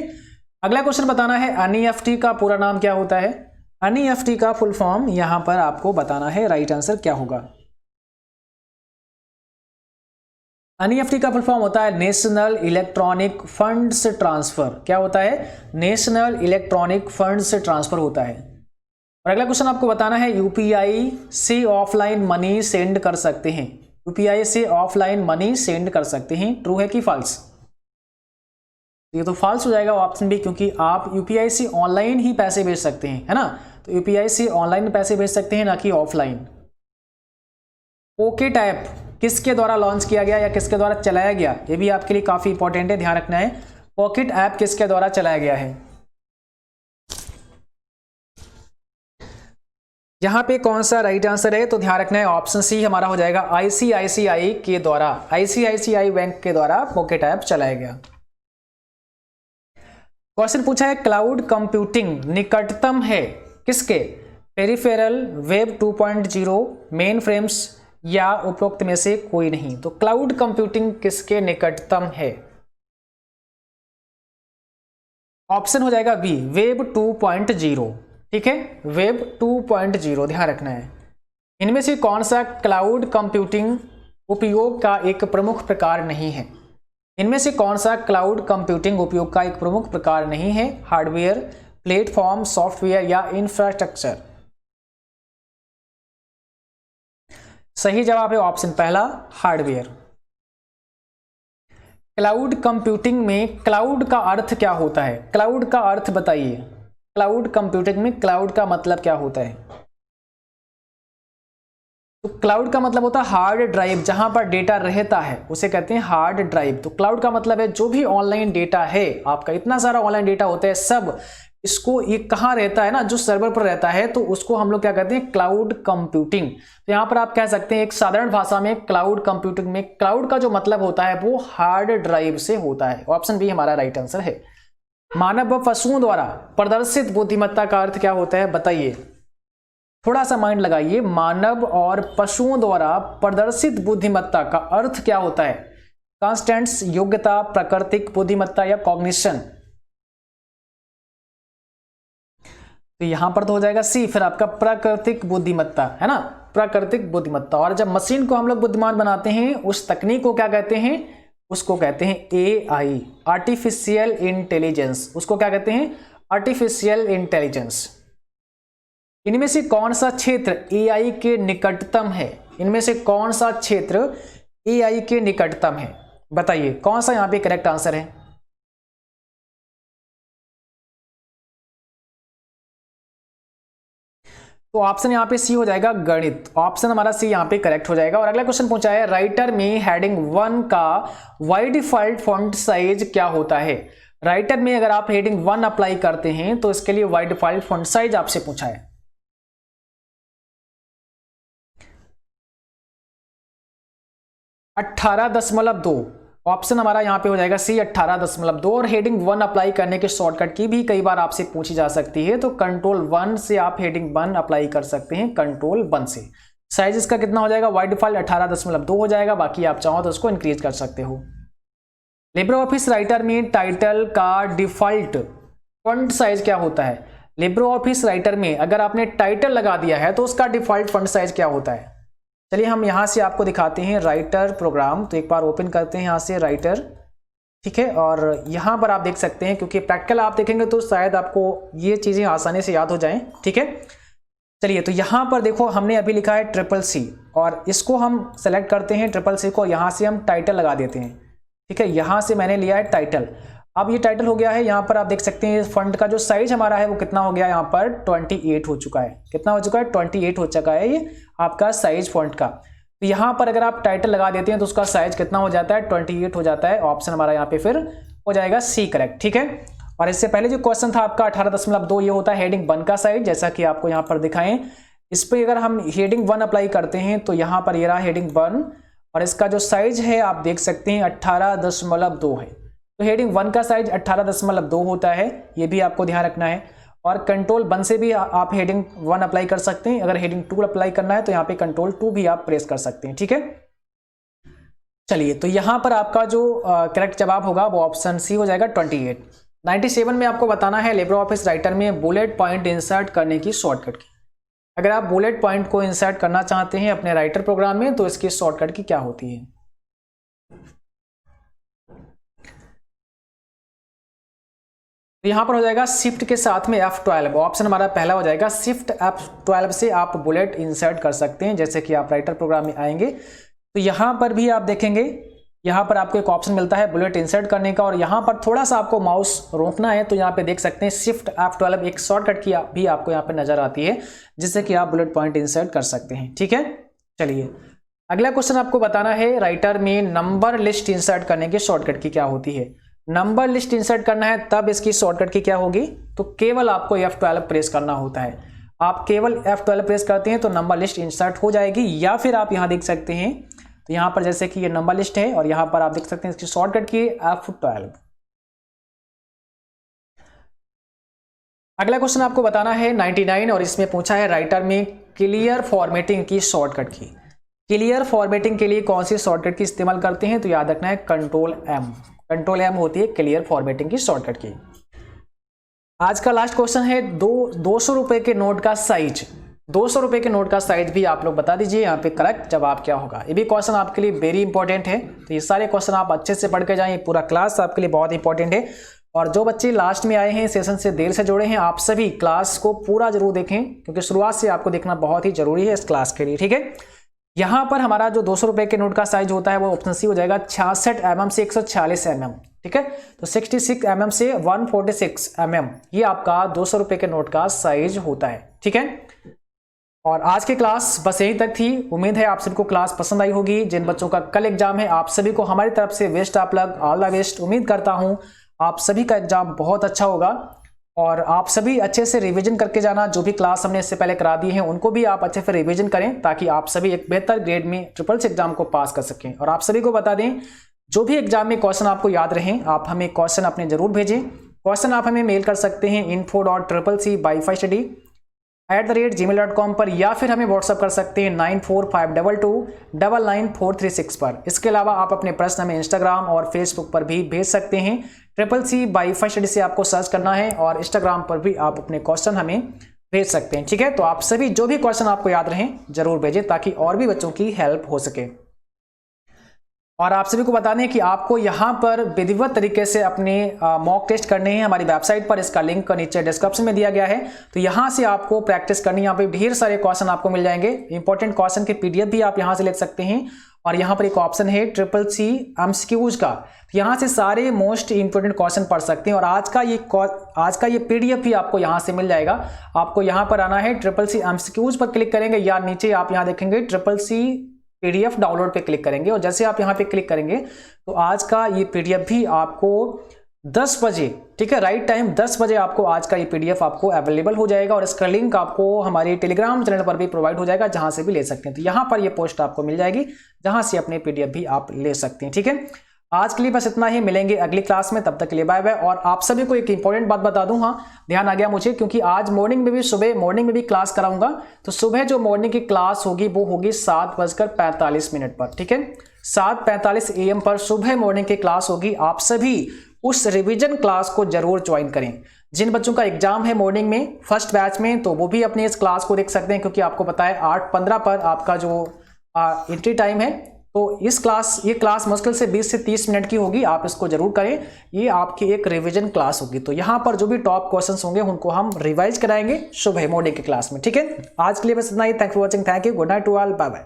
अगला क्वेश्चन बताना है, NEFT का पूरा नाम क्या होता है? NEFT का फुल फॉर्म यहां पर आपको बताना है, राइट आंसर क्या होगा? NEFT का फुल फॉर्म होता है नेशनल इलेक्ट्रॉनिक फंड्स ट्रांसफर। क्या होता है? नेशनल इलेक्ट्रॉनिक फंड्स ट्रांसफर होता है। और अगला क्वेश्चन आपको बताना है, UPI से ऑफलाइन मनी सेंड कर सकते हैं? UPI से ऑफलाइन मनी सेंड कर सकते हैं, ट्रू है कि फॉल्स? तो ये तो फॉल्स हो जाएगा ऑप्शन बी, क्योंकि आप यूपीआई से ऑनलाइन ही पैसे भेज सकते हैं, है ना। तो यूपीआई से ऑनलाइन पैसे भेज सकते हैं, ना कि ऑफलाइन। पॉकेट ऐप किसके द्वारा लॉन्च किया गया या किसके द्वारा चलाया गया, ये भी आपके लिए काफी इंपॉर्टेंट है, ध्यान रखना है। पॉकेट ऐप किसके द्वारा चलाया गया है। यहां पे कौन सा राइट आंसर है, तो ध्यान रखना है ऑप्शन सी हमारा हो जाएगा, आईसीआईसीआई के द्वारा, आईसीआईसीआई बैंक के द्वारा पॉकेट ऐप चलाया गया। क्वेश्चन पूछा है क्लाउड कंप्यूटिंग निकटतम है किसके, पेरिफेरल, वेब 2.0, मेन फ्रेम्स या उपरोक्त में से कोई नहीं। तो क्लाउड कंप्यूटिंग किसके निकटतम है, ऑप्शन हो जाएगा बी, वेब 2.0। ठीक है, वेब 2.0 ध्यान रखना है। इनमें से कौन सा क्लाउड कंप्यूटिंग उपयोग का एक प्रमुख प्रकार नहीं है, इनमें से कौन सा क्लाउड कंप्यूटिंग उपयोग का एक प्रमुख प्रकार नहीं है, हार्डवेयर, प्लेटफॉर्म, सॉफ्टवेयर या इंफ्रास्ट्रक्चर। सही जवाब है ऑप्शन पहला, हार्डवेयर। क्लाउड कंप्यूटिंग में क्लाउड का अर्थ क्या होता है, क्लाउड का अर्थ बताइए। क्लाउड कंप्यूटिंग में क्लाउड का मतलब क्या होता है, तो क्लाउड का मतलब होता है हार्ड ड्राइव, जहां पर डेटा रहता है उसे कहते हैं हार्ड ड्राइव। तो क्लाउड का मतलब है जो भी ऑनलाइन डेटा है आपका, इतना सारा ऑनलाइन डेटा होता है, सब इसको ये कहाँ रहता है ना, जो सर्वर पर रहता है, तो उसको हम लोग क्या कहते हैं, क्लाउड कंप्यूटिंग। तो यहाँ पर आप कह सकते हैं एक साधारण भाषा में क्लाउड कंप्यूटिंग में क्लाउड का जो मतलब होता है वो हार्ड ड्राइव से होता है। ऑप्शन बी हमारा राइट आंसर है। मानव व पशुओं द्वारा प्रदर्शित बुद्धिमत्ता का अर्थ क्या होता है, बताइए, थोड़ा सा माइंड लगाइए। मानव और पशुओं द्वारा प्रदर्शित बुद्धिमत्ता का अर्थ क्या होता है, कॉन्स्टेंट्स, योग्यता, प्राकृतिक बुद्धिमत्ता या कॉग्निशन। तो यहां पर तो हो जाएगा सी, फिर आपका प्राकृतिक बुद्धिमत्ता, है ना, प्राकृतिक बुद्धिमत्ता। और जब मशीन को हम लोग बुद्धिमान बनाते हैं उस तकनीक को क्या कहते हैं, उसको कहते हैं एआई, आर्टिफिशियल इंटेलिजेंस। उसको क्या कहते हैं, आर्टिफिशियल इंटेलिजेंस। इनमें से कौन सा क्षेत्र एआई के निकटतम है, इनमें से कौन सा क्षेत्र एआई के निकटतम है, बताइए कौन सा यहां पे करेक्ट आंसर है। तो ऑप्शन यहाँ पे सी हो जाएगा, गणित। ऑप्शन हमारा सी यहाँ पे करेक्ट हो जाएगा। और अगला क्वेश्चन पूछा है राइटर में हेडिंग 1 का बाय डिफॉल्ट फॉन्ट साइज क्या होता है। राइटर में अगर आप हेडिंग 1 अप्लाई करते हैं तो इसके लिए बाय डिफॉल्ट फॉन्ट साइज आपसे पूछा है। (18.2) ऑप्शन हमारा यहाँ पे हो जाएगा सी, 18.2। और हेडिंग 1 अप्लाई करने के शॉर्टकट की भी कई बार आपसे पूछी जा सकती है, तो कंट्रोल 1 से आप हेडिंग 1 अप्लाई कर सकते हैं, कंट्रोल 1 से। साइज इसका कितना हो जाएगा, बाय डिफॉल्ट 18.2 हो जाएगा, बाकी आप चाहो तो उसको इंक्रीज कर सकते हो। लिब्रे ऑफिस राइटर में टाइटल का डिफॉल्ट फॉन्ट साइज क्या होता है। लिब्रे ऑफिस राइटर में अगर आपने टाइटल लगा दिया है तो उसका डिफॉल्ट फॉन्ट साइज क्या होता है। चलिए हम यहाँ से आपको दिखाते हैं राइटर प्रोग्राम। तो एक बार ओपन करते हैं यहाँ से राइटर, ठीक है। और यहाँ पर आप देख सकते हैं, क्योंकि प्रैक्टिकल आप देखेंगे तो शायद आपको ये चीज़ें आसानी से याद हो जाएं, ठीक है। चलिए तो यहाँ पर देखो हमने अभी लिखा है CCC और इसको हम सेलेक्ट करते हैं CCC को, यहाँ से हम टाइटल लगा देते हैं, ठीक है। यहाँ से मैंने लिया है टाइटल, अब ये टाइटल हो गया है। यहाँ पर आप देख सकते हैं फॉन्ट का जो साइज हमारा है वो कितना हो गया, यहाँ पर 28 हो चुका है। कितना हो चुका है, 28 हो चुका है ये आपका साइज फॉन्ट का। तो यहाँ पर अगर आप टाइटल लगा देते हैं तो उसका साइज कितना हो जाता है, 28 हो जाता है। ऑप्शन हमारा यहाँ पे फिर हो जाएगा सी करेक्ट, ठीक है। और इससे पहले जो क्वेश्चन था आपका 18.2, ये होता है हेडिंग 1 का साइज, जैसा कि आपको यहाँ पर दिखाएं। इस पर अगर हम हेडिंग 1 अप्लाई करते हैं तो यहाँ पर ये रहा हेडिंग 1 और इसका जो साइज है आप देख सकते हैं 18.2 है। तो हेडिंग 1 का साइज 18.2 होता है, ये भी आपको ध्यान रखना है। और कंट्रोल 1 से भी आप हेडिंग 1 अप्लाई कर सकते हैं। अगर हेडिंग 2 अप्लाई करना है तो यहाँ पे कंट्रोल 2 भी आप प्रेस कर सकते हैं, ठीक है। चलिए तो यहाँ पर आपका जो करेक्ट जवाब होगा वो ऑप्शन सी हो जाएगा 28। 97 में आपको बताना है लिब्रे ऑफिस राइटर में बुलेट पॉइंट इंसर्ट करने की शॉर्टकट की। अगर आप बुलेट पॉइंट को इंसर्ट करना चाहते हैं अपने राइटर प्रोग्राम में तो इसकी शॉर्टकट की क्या होती है। तो यहां पर हो जाएगा शिफ्ट के साथ में F12। ऑप्शन हमारा पहला हो जाएगा, शिफ्ट F12 से आप बुलेट इंसर्ट कर सकते हैं। जैसे कि आप राइटर प्रोग्राम में आएंगे तो यहां पर भी आप देखेंगे यहाँ पर आपको एक ऑप्शन मिलता है बुलेट इंसर्ट करने का, और यहाँ पर थोड़ा सा आपको माउस रोकना है तो यहाँ पे देख सकते हैं शिफ्ट F12 एक शॉर्टकट की भी आपको यहाँ पे नजर आती है, जिससे कि आप बुलेट पॉइंट इंसर्ट कर सकते हैं। ठीक है, चलिए अगला क्वेश्चन आपको बताना है राइटर में नंबर लिस्ट इंसर्ट करने की शॉर्टकट की क्या होती है। नंबर लिस्ट इंसर्ट करना है तब इसकी शॉर्टकट की क्या होगी, तो केवल आपको F12 प्रेस करना होता है। आप केवल F12 प्रेस करते हैं तो नंबर लिस्ट इंसर्ट हो जाएगी, या फिर आप यहाँ देख सकते हैं तो यहाँ पर जैसे कि ये नंबर लिस्ट है और यहाँ पर आप देख सकते हैं इसकी शॉर्टकट की F12। अगला क्वेश्चन आपको बताना है 99 और इसमें पूछा है राइटर में क्लियर फॉर्मेटिंग की शॉर्टकट की। क्लियर फॉर्मेटिंग के लिए कौन सी शॉर्टकट की इस्तेमाल करते हैं, तो याद रखना है कंट्रोल M। कंट्रोल M होती है क्लियर फॉर्मेटिंग की शॉर्टकट की। आज का लास्ट क्वेश्चन है 200 रुपए के नोट का साइज। 200 रुपए के नोट का साइज भी आप लोग बता दीजिए यहाँ पे करेक्ट जवाब क्या होगा। ये भी क्वेश्चन आपके लिए वेरी इंपॉर्टेंट है, तो ये सारे क्वेश्चन आप अच्छे से पढ़ के जाएं, पूरा क्लास आपके लिए बहुत इंपॉर्टेंट है। और जो बच्चे लास्ट में आए हैं सेशन से देर से जुड़े हैं, आप सभी क्लास को पूरा जरूर देखें, क्योंकि शुरुआत से आपको देखना बहुत ही जरूरी है इस क्लास के लिए। ठीक है, यहाँ पर हमारा जो 200 रुपए के नोट का साइज होता है वो ऑप्शन सी हो जाएगा 66 mm से 140 mm। ठीक है, तो 66 mm से 146 mm ये आपका 200 रुपए के नोट का साइज होता है। ठीक है, और आज की क्लास बस यहीं तक थी। उम्मीद है आप सबको क्लास पसंद आई होगी। जिन बच्चों का कल एग्जाम है आप सभी को हमारी तरफ से best of luck, all the best. उम्मीद करता हूं आप सभी का एग्जाम बहुत अच्छा होगा, और आप सभी अच्छे से रिवीजन करके जाना। जो भी क्लास हमने इससे पहले करा दी है उनको भी आप अच्छे से रिवीजन करें, ताकि आप सभी एक बेहतर ग्रेड में ट्रिपल्स एग्जाम को पास कर सकें। और आप सभी को बता दें, जो भी एग्जाम में क्वेश्चन आपको याद रहें आप हमें क्वेश्चन अपने जरूर भेजें। क्वेश्चन आप हमें मेल कर सकते हैं info.cccbyfistudy@gmail.com पर, या फिर हमें व्हाट्सअप कर सकते हैं 9452299436 पर। इसके अलावा आप अपने प्रश्न हमें इंस्टाग्राम और फेसबुक पर भी भेज सकते हैं। CCCBY से आपको सर्च करना है, और इंस्टाग्राम पर भी आप अपने क्वेश्चन हमें भेज सकते हैं। ठीक है, तो आप सभी जो भी क्वेश्चन आपको याद रहें जरूर भेजें, ताकि और भी बच्चों की हेल्प हो सके। और आप सभी को बता दें कि आपको यहाँ पर विधिवत तरीके से अपने मॉक टेस्ट करने हैं हमारी वेबसाइट पर। इसका लिंक नीचे डिस्क्रिप्शन में दिया गया है, तो यहाँ से आपको प्रैक्टिस करनी है। यहाँ पे ढेर सारे क्वेश्चन आपको मिल जाएंगे। इंपॉर्टेंट क्वेश्चन के PDF भी आप यहाँ से ले सकते हैं। और यहाँ पर एक ऑप्शन है CCC MCQs का, यहाँ से सारे मोस्ट इंपोर्टेंट क्वेश्चन पढ़ सकते हैं। और आज का ये PDF भी आपको यहाँ से मिल जाएगा। आपको यहाँ पर आना है CCC MCQs पर क्लिक करेंगे, या नीचे आप यहाँ देखेंगे CCC PDF डाउनलोड पे क्लिक करेंगे, और जैसे आप यहाँ पे क्लिक करेंगे तो आज का ये PDF भी आपको 10 बजे, ठीक है, राइट टाइम 10 बजे आपको आज का ये PDF आपको अवेलेबल हो जाएगा। और इसका लिंक आपको हमारे टेलीग्राम चैनल पर भी प्रोवाइड हो जाएगा, जहां से भी ले सकते हैं। तो यहाँ पर ये पोस्ट आपको मिल जाएगी, जहां से अपने PDF भी आप ले सकते हैं। ठीक है, आज के लिए बस इतना ही। मिलेंगे अगली क्लास में, तब तक के लिए बाय बाय। और आप सभी को एक इंपॉर्टेंट बात बता दूं, हाँ ध्यान आ गया मुझे, क्योंकि आज सुबह मॉर्निंग में भी क्लास कराऊंगा। तो सुबह जो मॉर्निंग की क्लास होगी वो होगी 7:45 पर। ठीक है, 7:45 AM पर सुबह मॉर्निंग की क्लास होगी। आप सभी उस रिवीजन क्लास को जरूर ज्वाइन करें। जिन बच्चों का एग्जाम है मॉर्निंग में फर्स्ट बैच में, तो वो भी अपने इस क्लास को देख सकते हैं, क्योंकि आपको पता है 8:15 पर आपका जो एंट्री टाइम है। तो ये क्लास मुश्किल से 20 से 30 मिनट की होगी। आप इसको जरूर करें, ये आपकी एक रिवीजन क्लास होगी। तो यहाँ पर जो भी टॉप क्वेश्चंस होंगे उनको हम रिवाइज कराएंगे सुबह मॉर्निंग की क्लास में। ठीक है, आज के लिए बस इतना ही। Thank for watching, thank you, good night to all, bye bye.